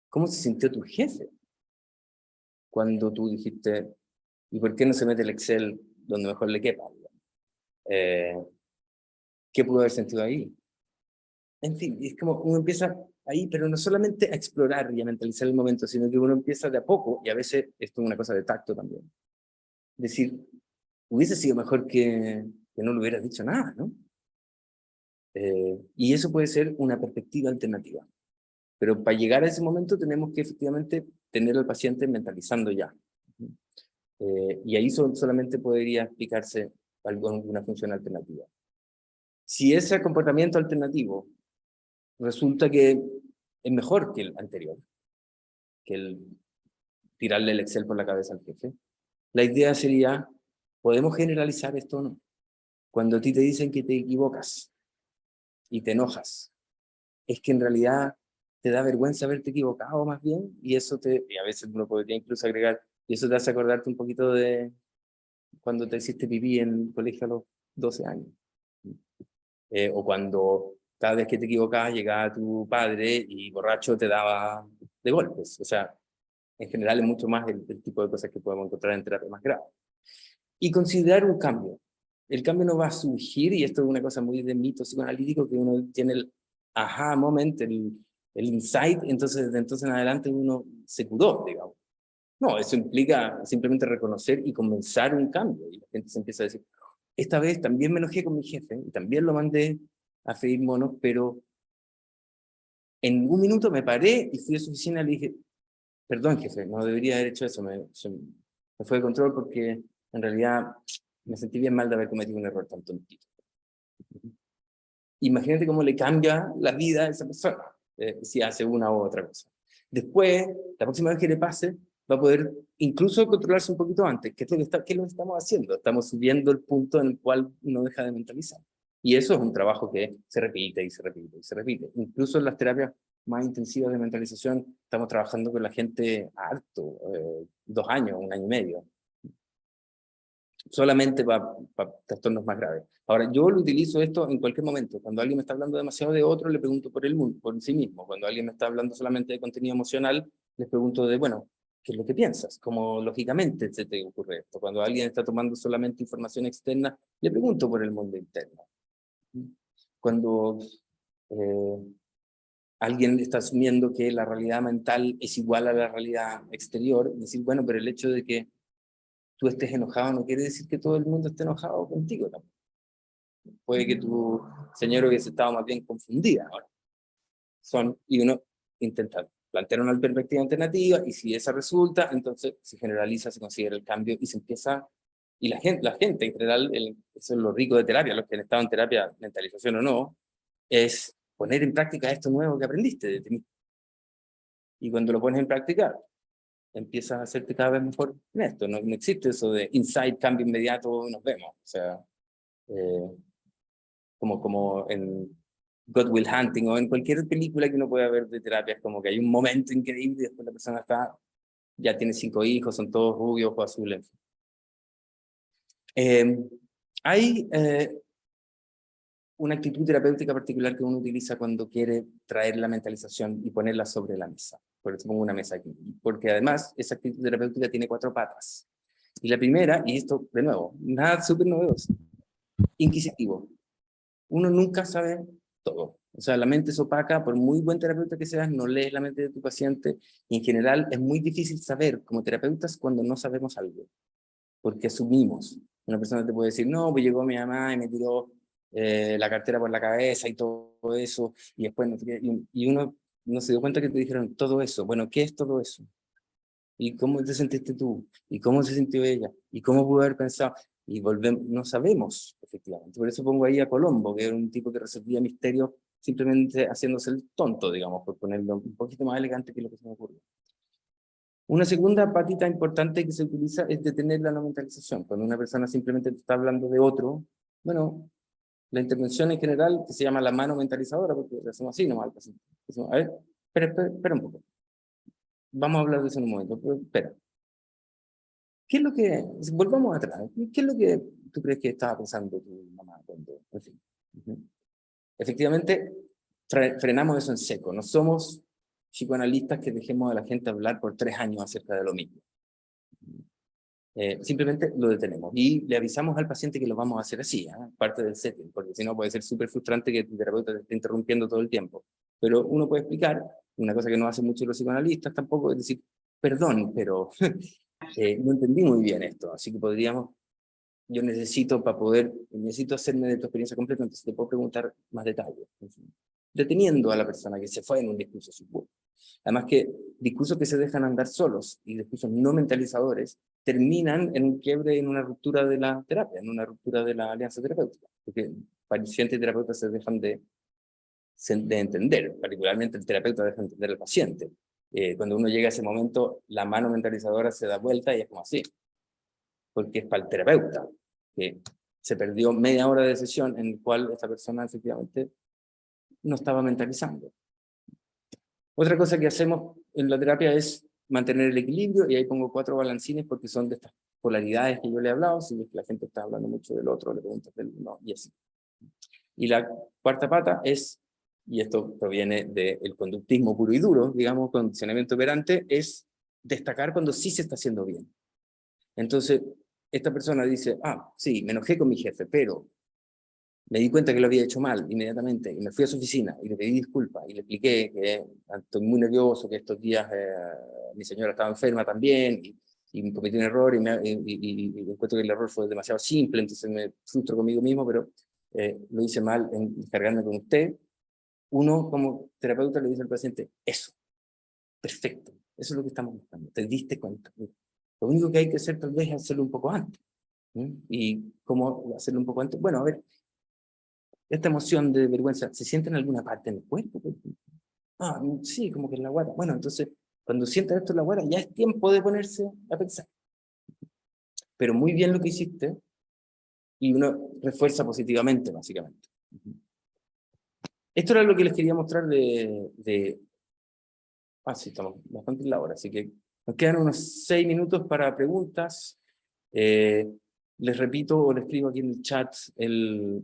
¿cómo se sintió tu jefe cuando tú dijiste, ¿y por qué no se mete el Excel donde mejor le quepa? ¿Qué pudo haber sentido ahí? En fin, es como uno empieza ahí, pero no solamente a explorar y a mentalizar el momento, sino que uno empieza de a poco, y a veces esto es una cosa de tacto también. Decir, hubiese sido mejor que no le hubieras dicho nada, ¿no? Y eso puede ser una perspectiva alternativa. Pero para llegar a ese momento tenemos que efectivamente tener al paciente mentalizando ya. Y ahí solamente podría explicarse alguna función alternativa. Si ese comportamiento alternativo resulta que es mejor que el anterior, que el tirarle el Excel por la cabeza al jefe, la idea sería, ¿podemos generalizar esto o no? Cuando a ti te dicen que te equivocas y te enojas, es que en realidad te da vergüenza haberte equivocado más bien, y eso y a veces uno podría incluso agregar, y eso te hace acordarte un poquito de cuando te hiciste pipí en el colegio a los 12 años. O cuando cada vez que te equivocabas llegaba tu padre y borracho te daba de golpes. O sea, en general es mucho más el tipo de cosas que podemos encontrar en terapia más grave. Y considerar un cambio. El cambio no va a surgir, y esto es una cosa muy de mito psicoanalítico, que uno tiene el aha moment, el insight, entonces de entonces en adelante uno se curó, digamos. No, eso implica simplemente reconocer y comenzar un cambio. Y la gente se empieza a decir, esta vez también me enojé con mi jefe, y también lo mandé a freír monos, pero en un minuto me paré y fui a su oficina y le dije, perdón jefe, no debería haber hecho eso, me fue de control porque en realidad me sentí bien mal de haber cometido un error tan tontito. Imagínate cómo le cambia la vida a esa persona, si hace una u otra cosa. Después, la próxima vez que le pase, va a poder incluso controlarse un poquito antes. ¿Qué es lo que estamos haciendo? Estamos subiendo el punto en el cual uno deja de mentalizar. Y eso es un trabajo que se repite y se repite y se repite. Incluso en las terapias más intensivas de mentalización, estamos trabajando con la gente harto, 2 años, 1 año y medio. Solamente para trastornos más graves. Ahora, yo lo utilizo esto en cualquier momento. Cuando alguien me está hablando demasiado de otro, le pregunto por el mundo, por sí mismo. Cuando alguien me está hablando solamente de contenido emocional, les pregunto de, bueno, ¿qué es lo que piensas? ¿Cómo lógicamente se te ocurre esto? Cuando alguien está tomando solamente información externa, le pregunto por el mundo interno. Cuando alguien está asumiendo que la realidad mental es igual a la realidad exterior, decir, bueno, pero el hecho de que tú estés enojado no quiere decir que todo el mundo esté enojado contigo también. Puede que tu señora hubiese estado más bien confundida ahora. Y uno intenta plantear una perspectiva alternativa, y si esa resulta, entonces se generaliza, se considera el cambio y se empieza, y la gente en general, eso es lo rico de terapia, los que han estado en terapia, mentalización o no, es poner en práctica esto nuevo que aprendiste de ti mismo. Y cuando lo pones en práctica, empiezas a hacerte cada vez mejor en esto. No existe eso de insight, cambio inmediato, nos vemos. O sea, como en Good Will Hunting o en cualquier película que uno pueda ver de terapia, es como que hay un momento increíble y después la persona ya tiene 5 hijos, son todos rubios o azules. Hay una actitud terapéutica particular que uno utiliza cuando quiere traer la mentalización y ponerla sobre la mesa. Por eso pongo una mesa aquí. Porque además, esa actitud terapéutica tiene 4 patas. Y la primera, y esto de nuevo, nada súper novedoso, inquisitivo. Uno nunca sabe todo. O sea, la mente es opaca, por muy buen terapeuta que seas, no lees la mente de tu paciente, y en general es muy difícil saber como terapeutas cuando no sabemos algo, porque asumimos. Una persona te puede decir, no, pues llegó mi mamá y me tiró la cartera por la cabeza y todo eso, y después y uno no se dio cuenta que te dijeron todo eso. Bueno, ¿qué es todo eso? ¿Y cómo te sentiste tú? ¿Y cómo se sintió ella? ¿Y cómo pudo haber pensado? Y volvemos, no sabemos, efectivamente. Por eso pongo ahí a Colombo, que era un tipo que resolvía misterios simplemente haciéndose el tonto, digamos, por ponerlo un poquito más elegante que lo que se me ocurrió. Una segunda patita importante que se utiliza es detener la no mentalización. Cuando una persona simplemente te está hablando de otro, bueno, la intervención en general, que se llama la mano mentalizadora, porque lo hacemos así nomás al paciente. Decimos, a ver, espera un poco. Vamos a hablar de eso en un momento, pero espera. ¿Qué es lo que, volvamos atrás, qué es lo que tú crees que estaba pensando tu mamá cuando, en fin? Efectivamente, frenamos eso en seco. No somos psicoanalistas que dejemos a la gente hablar por 3 años acerca de lo mismo. Simplemente lo detenemos y le avisamos al paciente que lo vamos a hacer así, parte del setting, porque si no puede ser súper frustrante que tu terapeuta te esté interrumpiendo todo el tiempo. Pero uno puede explicar, una cosa que no hacen mucho los psicoanalistas tampoco, es decir, perdón, pero no entendí muy bien esto, así que podríamos, yo necesito necesito hacerme de tu experiencia completa, entonces te puedo preguntar más detalles. En fin, deteniendo a la persona que se fue en un discurso supuesto. Además que discursos que se dejan andar solos y discursos no mentalizadores terminan en un quiebre, en una ruptura de la terapia, en una ruptura de la alianza terapéutica, porque paciente y terapeuta se dejan de entender, particularmente el terapeuta deja de entender al paciente. Cuando uno llega a ese momento, la mano mentalizadora se da vuelta y es como así, porque es para el terapeuta, que se perdió media hora de sesión en la cual esta persona efectivamente no estaba mentalizando. Otra cosa que hacemos en la terapia es mantener el equilibrio, y ahí pongo 4 balancines porque son de estas polaridades que yo le he hablado. Si la gente está hablando mucho del otro, le preguntas del uno, y así. Y la cuarta pata es, y esto proviene del conductismo puro y duro, digamos, condicionamiento operante, es destacar cuando sí se está haciendo bien. Entonces, esta persona dice, sí, me enojé con mi jefe, pero me di cuenta que lo había hecho mal inmediatamente y me fui a su oficina y le pedí disculpas y le expliqué que estoy muy nervioso, que estos días mi señora estaba enferma también y cometí un error y encuentro que el error fue demasiado simple, entonces me frustro conmigo mismo, pero lo hice mal en descargarme con usted. Uno como terapeuta le dice al paciente, eso, perfecto, eso es lo que estamos buscando, te diste cuenta. Lo único que hay que hacer tal vez es hacerlo un poco antes. ¿Y cómo hacerlo un poco antes? Bueno, a ver, esta emoción de vergüenza, ¿se siente en alguna parte del cuerpo? Sí, como que en la guata. Bueno, entonces, cuando sientas esto en la guata, ya es tiempo de ponerse a pensar. Pero muy bien lo que hiciste, y uno refuerza positivamente, básicamente. Esto era lo que les quería mostrar sí, estamos bastante en la hora, así que nos quedan unos 6 minutos para preguntas. Les repito o les escribo aquí en el chat el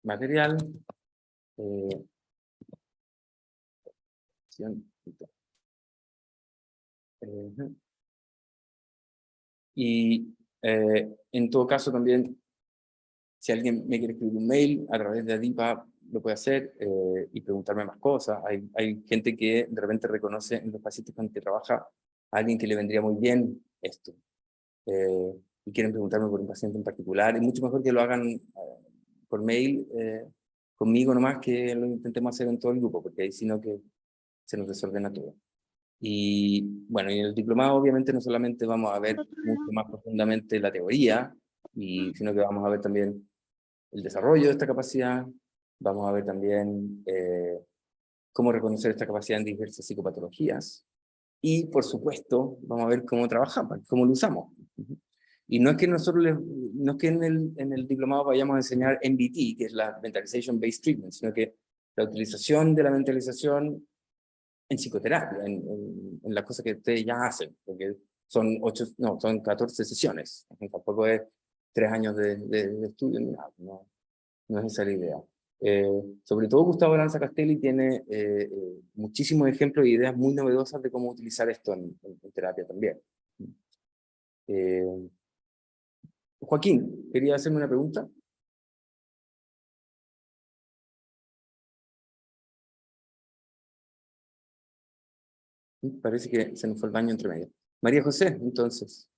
material. Y en todo caso también, si alguien me quiere escribir un mail a través de Adipa, lo puede hacer y preguntarme más cosas. Hay gente que de repente reconoce en los pacientes con que trabaja a alguien que le vendría muy bien esto. Y quieren preguntarme por un paciente en particular. Es mucho mejor que lo hagan por mail conmigo nomás, que lo intentemos hacer en todo el grupo, porque ahí sí no que se nos desordena todo. Y bueno, y en el diplomado obviamente no solamente vamos a ver mucho más profundamente la teoría, sino que vamos a ver también el desarrollo de esta capacidad, vamos a ver también cómo reconocer esta capacidad en diversas psicopatologías, y por supuesto vamos a ver cómo trabajamos, cómo lo usamos. Y no es que nosotros, no es que en el diplomado vayamos a enseñar MBT, que es la Mentalization Based Treatment, sino que la utilización de la mentalización en psicoterapia, en las cosas que ustedes ya hacen, porque son 14 sesiones, tampoco es 3 años de estudio, ni nada, no es esa la idea. Sobre todo Gustavo Lanza Castelli tiene muchísimos ejemplos e ideas muy novedosas de cómo utilizar esto en terapia también. Joaquín, ¿quería hacerme una pregunta? Parece que se nos fue el baño entre medio. María José, entonces.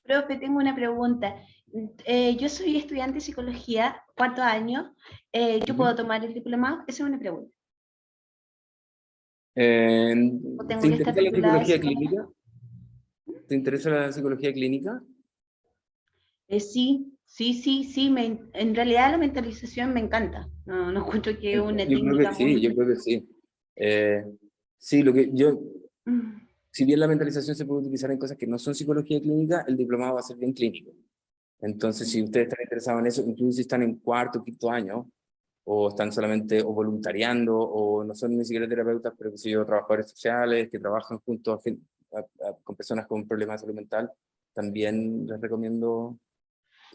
Profe, tengo una pregunta. Yo soy estudiante de psicología, 4º año. ¿Yo puedo tomar el diplomado? Esa es una pregunta. ¿O tengo ¿Te que estar interesa la titulada de psicología psicóloga? clínica? ¿Te interesa la psicología clínica? Sí. En realidad la mentalización me encanta. No encuentro que es una Yo creo que técnica sí, muy... yo creo que sí. Sí, lo que yo, Mm, si bien la mentalización se puede utilizar en cosas que no son psicología clínica, el diplomado va a ser bien clínico. Entonces, si ustedes están interesados en eso, incluso si están en 4º o 5º año, o están solamente o voluntariando, o no son ni siquiera terapeutas, pero que si yo, trabajadores sociales, que trabajan junto con personas con problemas de salud mental, también les recomiendo,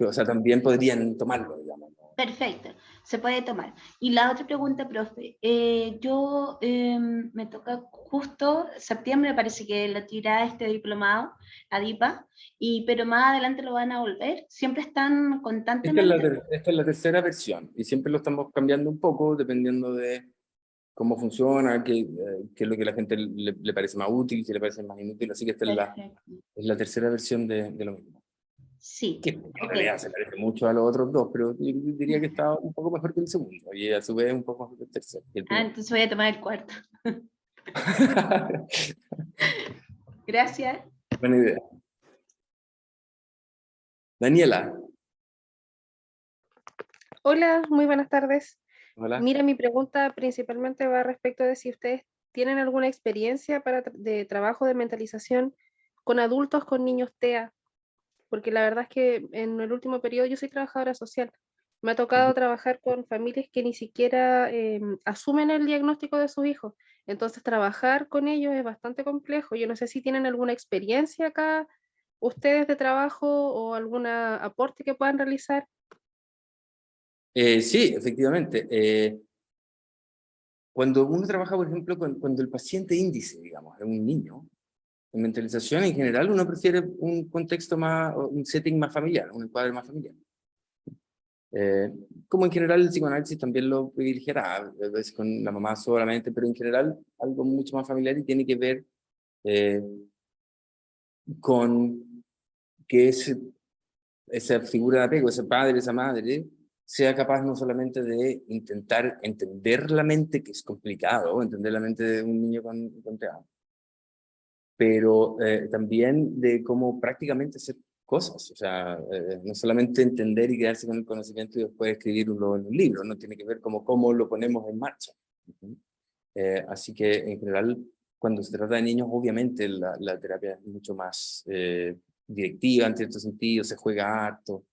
o sea, también podrían tomarlo, digamos, ¿no? Perfecto, se puede tomar. Y la otra pregunta, profe, yo me toca justo septiembre, parece que la tira este diplomado, la DIPA, pero más adelante lo van a volver. Siempre están constantemente. Esta es la tercera versión, y siempre lo estamos cambiando un poco, dependiendo de cómo funciona, qué es lo que a la gente le parece más útil, si le parece más inútil, así que esta Perfecto. es la tercera versión de lo mismo. Sí, Que en ok. realidad se parece mucho a los otros dos, pero yo diría que está un poco mejor que el segundo, y a su vez un poco mejor que el tercero. Que el primero. Entonces voy a tomar el 4º. Gracias. Buena idea. Daniela, Hola, muy buenas tardes. hola. Mira, mi pregunta principalmente va respecto de si ustedes tienen alguna experiencia de trabajo de mentalización con adultos, con niños TEA, porque la verdad es que en el último periodo yo soy trabajadora social. Me ha tocado trabajar con familias que ni siquiera asumen el diagnóstico de sus hijos. Entonces, trabajar con ellos es bastante complejo. Yo no sé si tienen alguna experiencia acá, ustedes de trabajo o algún aporte que puedan realizar. Sí, efectivamente. Cuando uno trabaja, por ejemplo, cuando el paciente índice, digamos, es un niño, en mentalización en general uno prefiere un contexto más, un setting más familiar, un encuadre más familiar. Como en general el psicoanálisis también lo privilegiará, a veces con la mamá solamente, pero en general algo mucho más familiar y tiene que ver con que esa figura de apego, ese padre, esa madre, sea capaz no solamente de intentar entender la mente, que es complicado, entender la mente de un niño con TEA, pero también de cómo prácticamente hacer cosas, o sea, no solamente entender y quedarse con el conocimiento y después escribirlo en un libro, no tiene que ver cómo lo ponemos en marcha. Así que en general, cuando se trata de niños, obviamente la terapia es mucho más directiva en cierto sentido, se juega harto.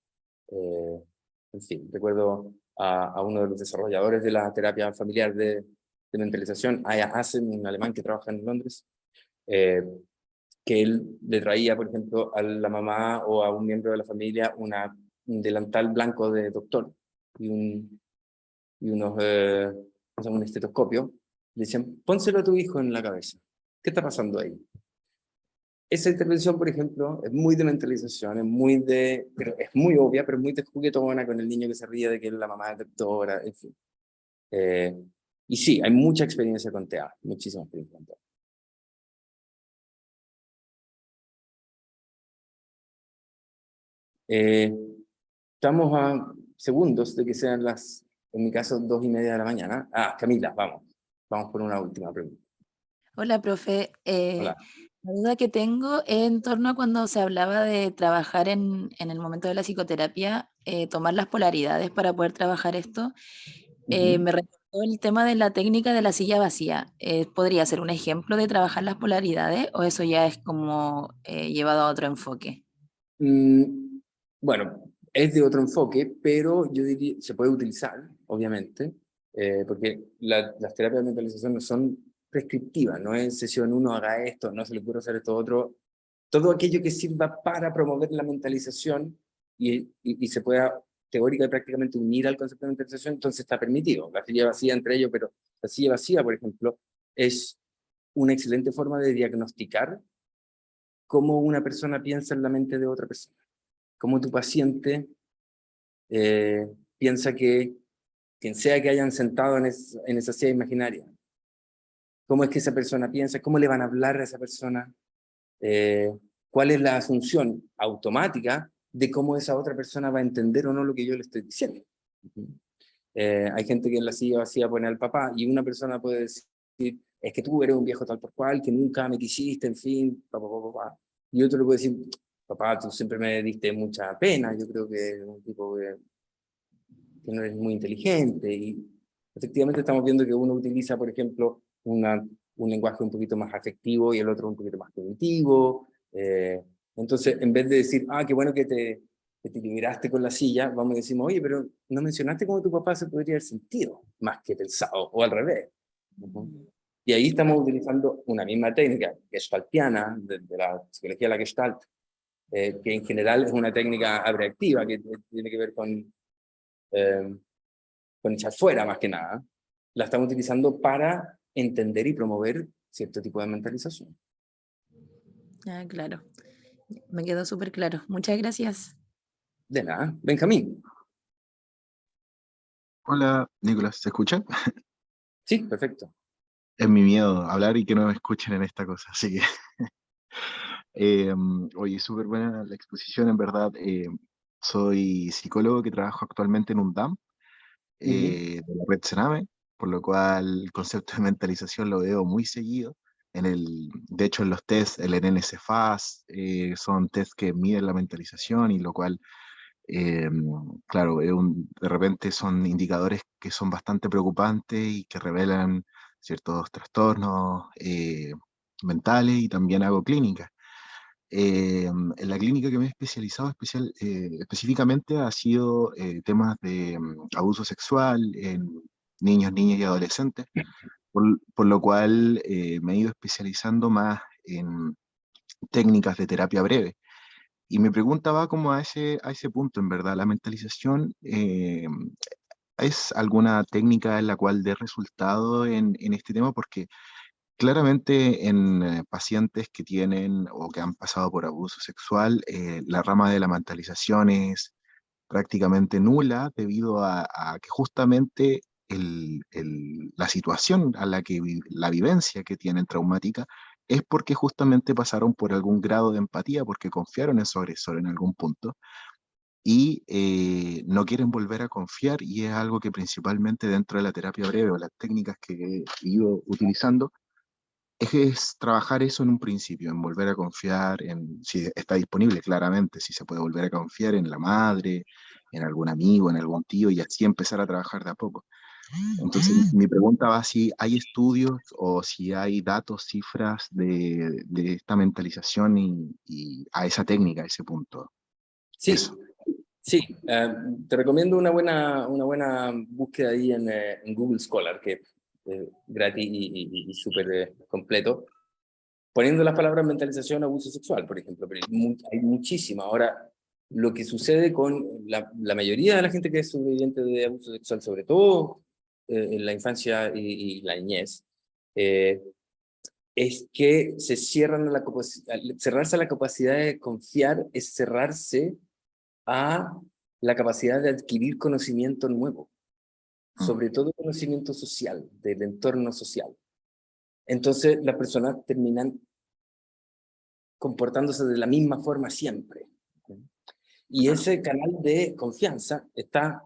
En fin, recuerdo a uno de los desarrolladores de la terapia familiar de mentalización, Aya Hassen, un alemán que trabaja en Londres, que él le traía, por ejemplo, a la mamá o a un miembro de la familia un delantal blanco de doctor y un estetoscopio. Le decían, pónselo a tu hijo en la cabeza. ¿Qué está pasando ahí? Esa intervención, por ejemplo, es muy de mentalización, pero es muy obvia, pero es muy de juguetona con el niño que se ríe de que la mamá es doctora, en fin. Y sí, hay mucha experiencia con TEA, muchísima experiencia con TEA. Estamos a segundos de que sean en mi caso, 2:30 de la mañana. Camila, vamos por una última pregunta. Hola, profe. Hola. La duda que tengo es en torno a cuando se hablaba de trabajar en el momento de la psicoterapia, tomar las polaridades para poder trabajar esto. Me recordó el tema de la técnica de la silla vacía. ¿Podría ser un ejemplo de trabajar las polaridades o eso ya es como llevado a otro enfoque? Bueno, es de otro enfoque, pero yo diría, se puede utilizar, obviamente, porque las terapias de mentalización no son prescriptivas, no es sesión 1 haga esto, no se le ocurre hacer esto otro. Todo aquello que sirva para promover la mentalización y se pueda teórica y prácticamente unir al concepto de mentalización, entonces está permitido. La silla vacía entre ellos, pero la silla vacía, por ejemplo, es una excelente forma de diagnosticar cómo una persona piensa en la mente de otra persona. Cómo tu paciente piensa que quien sea que hayan sentado en esa silla imaginaria, cómo es que esa persona piensa, cómo le van a hablar a esa persona, cuál es la asunción automática de cómo esa otra persona va a entender o no lo que yo le estoy diciendo. Hay gente que en la silla vacía pone al papá, y una persona puede decir, es que tú eres un viejo tal por cual, que nunca me quisiste, en fin, papá, papá, papá. Y otro le puede decir, papá, tú siempre me diste mucha pena, yo creo que es un tipo que no eres muy inteligente. Y efectivamente estamos viendo que uno utiliza, por ejemplo, un lenguaje un poquito más afectivo y el otro un poquito más cognitivo. Entonces, en vez de decir, qué bueno que te liberaste con la silla, vamos y decimos, oye, pero no mencionaste cómo tu papá se podría haber sentido más que pensado, o al revés. Y ahí estamos utilizando una misma técnica gestaltiana, de la psicología de la Gestalt, que en general es una técnica abreactiva, que tiene que ver con echar fuera más que nada. La estamos utilizando para entender y promover cierto tipo de mentalización. Claro, me quedó súper claro. Muchas gracias. De nada. Benjamín. Hola, Nicolás, ¿se escucha? Sí, perfecto. Es mi miedo hablar y que no me escuchen en esta cosa, así que... oye, súper buena la exposición, en verdad. Soy psicólogo que trabajo actualmente en un DAM de la red Sename, por lo cual el concepto de mentalización lo veo muy seguido. De hecho, en los test, el NNCFAS, son test que miden la mentalización, y lo cual, claro, de repente son indicadores que son bastante preocupantes y que revelan ciertos trastornos mentales, y también hago clínica. En la clínica que me he especializado específicamente ha sido temas de abuso sexual en niños, niñas y adolescentes, por lo cual me he ido especializando más en técnicas de terapia breve. Y mi pregunta va como a ese punto, en verdad. ¿La mentalización es alguna técnica en la cual dé resultado en este tema? Porque claramente en pacientes que tienen o que han pasado por abuso sexual, la rama de la mentalización es prácticamente nula, debido a que justamente la situación a la que la vivencia que tienen traumática es porque justamente pasaron por algún grado de empatía, porque confiaron en su agresor en algún punto, y no quieren volver a confiar, y es algo que principalmente dentro de la terapia breve o las técnicas que he ido utilizando es trabajar eso en un principio, en volver a confiar, en si está disponible, claramente, si se puede volver a confiar en la madre, en algún amigo, en algún tío, y así empezar a trabajar de a poco. Entonces, mi pregunta va si hay estudios o si hay datos, cifras de esta mentalización y a esa técnica, a ese punto. Sí, Eso. sí. Te recomiendo una buena búsqueda ahí en Google Scholar, que es gratis y súper completo, poniendo las palabras mentalización, abuso sexual, por ejemplo, pero hay muchísima. Ahora, lo que sucede con la mayoría de la gente que es sobreviviente de abuso sexual, sobre todo en la infancia y la niñez, es que se cierran cerrarse a la capacidad de confiar es cerrarse a la capacidad de adquirir conocimiento nuevo, sobre todo conocimiento social, del entorno social. Entonces las personas terminan comportándose de la misma forma siempre. Y ese canal de confianza está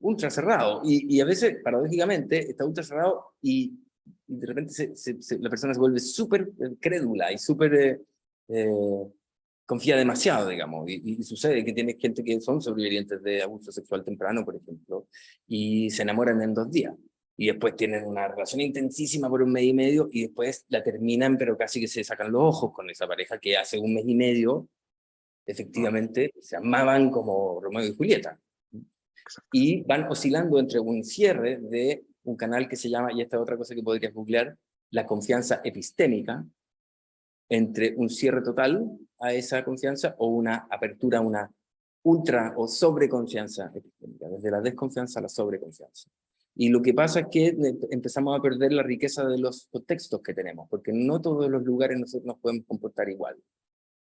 ultra cerrado, y a veces, paradójicamente, está ultra cerrado, y de repente la persona se vuelve súper crédula y súper confía demasiado, digamos, y sucede que tiene gente que son sobrevivientes de abuso sexual temprano, por ejemplo, y se enamoran en 2 días, y después tienen una relación intensísima por 1 mes y medio, y después la terminan, pero casi que se sacan los ojos con esa pareja que hace 1 mes y medio efectivamente se amaban como Romeo y Julieta. Y van oscilando entre un cierre de un canal que se llama, y esta es otra cosa que podrías googlear, la confianza epistémica, entre un cierre total a esa confianza o una apertura, una ultra o sobreconfianza epistémica, desde la desconfianza a la sobreconfianza. Y lo que pasa es que empezamos a perder la riqueza de los contextos que tenemos, porque no todos los lugares nosotros nos podemos comportar igual.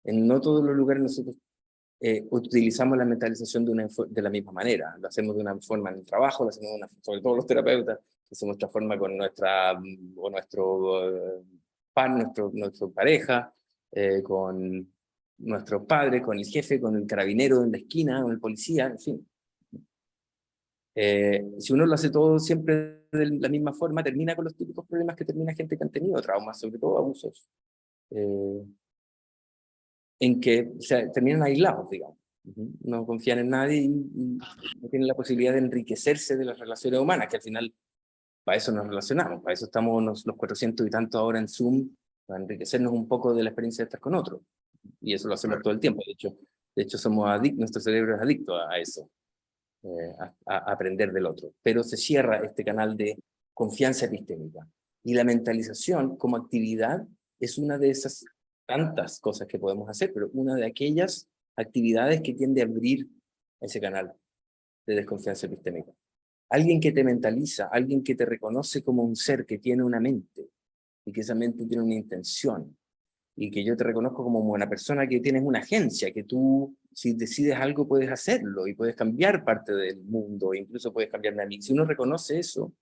En no todos los lugares nosotros utilizamos la mentalización de la misma manera. Lo hacemos de una forma en el trabajo, lo hacemos sobre todo los terapeutas, lo hacemos de otra forma con nuestro par, nuestra pareja, con nuestros padres, con el jefe, con el carabinero en la esquina, con el policía, en fin. Si uno lo hace todo siempre de la misma forma, termina con los típicos problemas que termina gente que han tenido traumas, sobre todo abusos, en que terminan aislados, digamos. No confían en nadie y no tienen la posibilidad de enriquecerse de las relaciones humanas, que al final para eso nos relacionamos, para eso estamos los 400 y tantos ahora en Zoom, para enriquecernos un poco de la experiencia de estar con otros. Y eso lo hacemos todo el tiempo, de hecho somos adictos, nuestro cerebro es adicto a eso. A aprender del otro, pero se cierra este canal de confianza epistémica. Y la mentalización como actividad es una de esas tantas cosas que podemos hacer, pero una de aquellas actividades que tiende a abrir ese canal de desconfianza epistémica. Alguien que te mentaliza, alguien que te reconoce como un ser que tiene una mente, y que esa mente tiene una intención, y que yo te reconozco como una persona que tienes una agencia, que tú, si decides algo, puedes hacerlo, y puedes cambiar parte del mundo, e incluso puedes cambiarme a mí. Si uno reconoce eso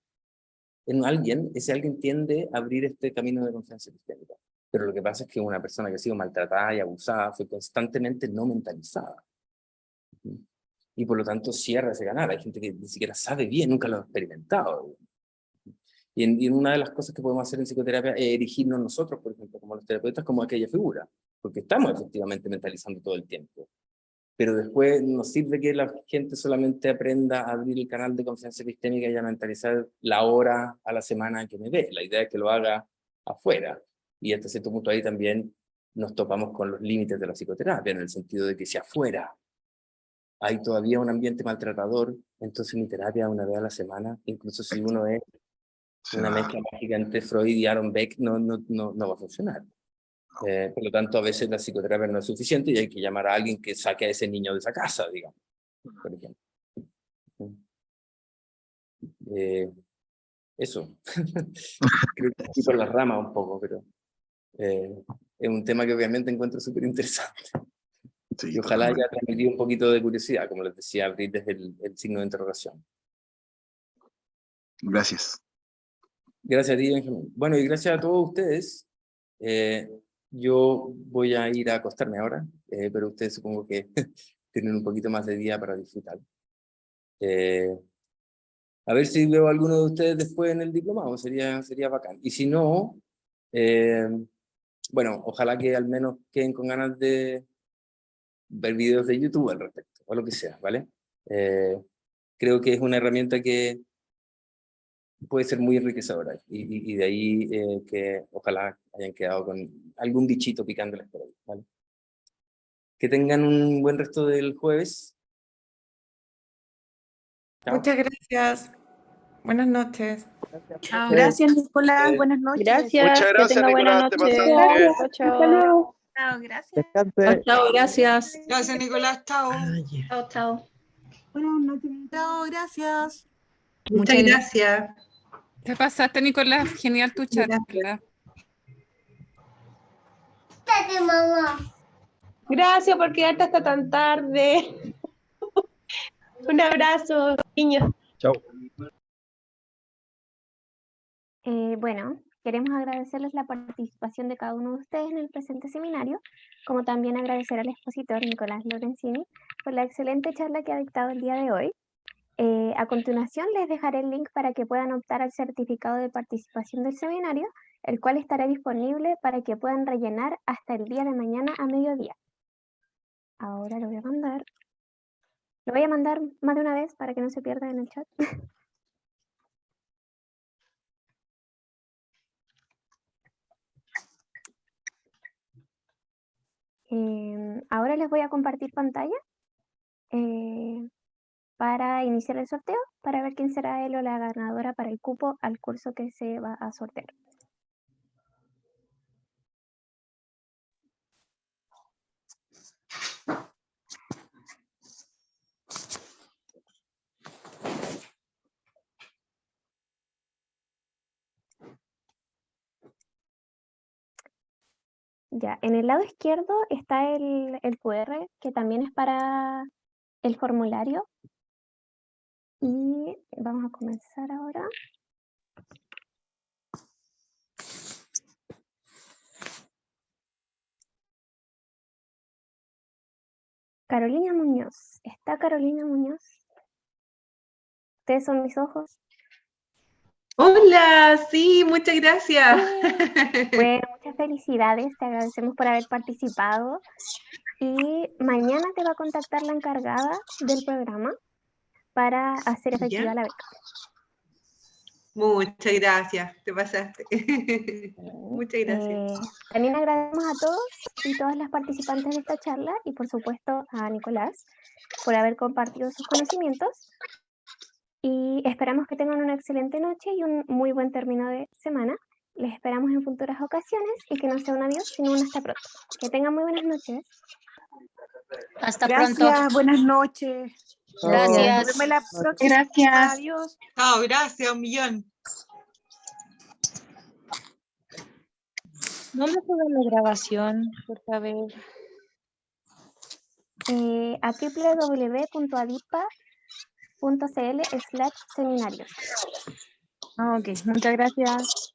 en alguien, ese alguien tiende a abrir este camino de confianza epistémica. Pero lo que pasa es que una persona que ha sido maltratada y abusada fue constantemente no mentalizada. Y por lo tanto cierra ese canal. Hay gente que ni siquiera sabe bien, nunca lo ha experimentado. Y en una de las cosas que podemos hacer en psicoterapia es erigirnos nosotros, por ejemplo, como los terapeutas, como aquella figura, porque estamos efectivamente mentalizando todo el tiempo. Pero después nos sirve que la gente solamente aprenda a abrir el canal de confianza epistémica y a mentalizar la hora a la semana que me ve. La idea es que lo haga afuera. Y hasta cierto punto ahí también nos topamos con los límites de la psicoterapia, en el sentido de que si afuera hay todavía un ambiente maltratador, entonces mi terapia una vez a la semana, incluso si uno es una mezcla mágica entre Freud y Aaron Beck, no va a funcionar. Por lo tanto, a veces la psicoterapia no es suficiente y hay que llamar a alguien que saque a ese niño de esa casa, digamos, por ejemplo. Eso. Creo que estoy por las ramas un poco, pero es un tema que obviamente encuentro súper interesante. Sí, y ojalá totalmente. haya transmitido un poquito de curiosidad, como les decía, abrir desde el signo de interrogación. Gracias. Gracias a ti, Benjamín. Bueno, y gracias a todos ustedes. Yo voy a ir a acostarme ahora, pero ustedes supongo que tienen un poquito más de día para disfrutar. A ver si veo a alguno de ustedes después en el diplomado, sería bacán. Y si no, bueno, ojalá que al menos queden con ganas de ver videos de YouTube al respecto, o lo que sea, ¿vale? Creo que es una herramienta que puede ser muy enriquecedora, y de ahí que ojalá hayan quedado con algún bichito picándoles por ahí, ¿vale? Que tengan un buen resto del jueves. Chao. Muchas gracias. Buenas noches. Chao. Gracias, Nicolás. Buenas noches. Gracias, Muchas que gracias, tenga buena Nicolás, te noche. pasaste bien. Chao, Hasta chao. luego. Chao, gracias. Descanse. Chao, gracias. Gracias, Nicolás. Chao. Chao, chao. Buenas noches. Chao, gracias. Muchas gracias. Te pasaste, Nicolás. Genial tu charla. Gracias por quedarte hasta tan tarde. Un abrazo, niños. Chao. Bueno, queremos agradecerles la participación de cada uno de ustedes en el presente seminario, como también agradecer al expositor Nicolás Lorenzini por la excelente charla que ha dictado el día de hoy. A continuación les dejaré el link para que puedan optar al certificado de participación del seminario, el cual estará disponible para que puedan rellenar hasta el día de mañana a mediodía. Ahora lo voy a mandar. Lo voy a mandar más de una vez para que no se pierda en el chat. Ahora les voy a compartir pantalla para iniciar el sorteo, para ver quién será él o la ganadora para el cupo al curso que se va a sortear. Ya, en el lado izquierdo está el QR, que también es para el formulario. Y vamos a comenzar ahora. Carolina Muñoz. ¿Está Carolina Muñoz? ¿Ustedes son mis ojos? Hola, sí, muchas gracias. Bueno, muchas felicidades, te agradecemos por haber participado y mañana te va a contactar la encargada del programa para hacer efectiva la beca. Muchas gracias, te pasaste. Muchas gracias. También agradecemos a todos y todas las participantes de esta charla y por supuesto a Nicolás por haber compartido sus conocimientos y esperamos que tengan una excelente noche y un muy buen término de semana. Les esperamos en futuras ocasiones y que no sea un adiós, sino un hasta pronto. Que tengan muy buenas noches. Hasta Gracias, pronto. buenas noches. Gracias. Nos vemos la próxima. Gracias. Adiós. Chao, gracias, un millón. ¿Dónde sube la grabación? Por saber. A www.adipa.cl/seminarios. Ah, ok, muchas gracias.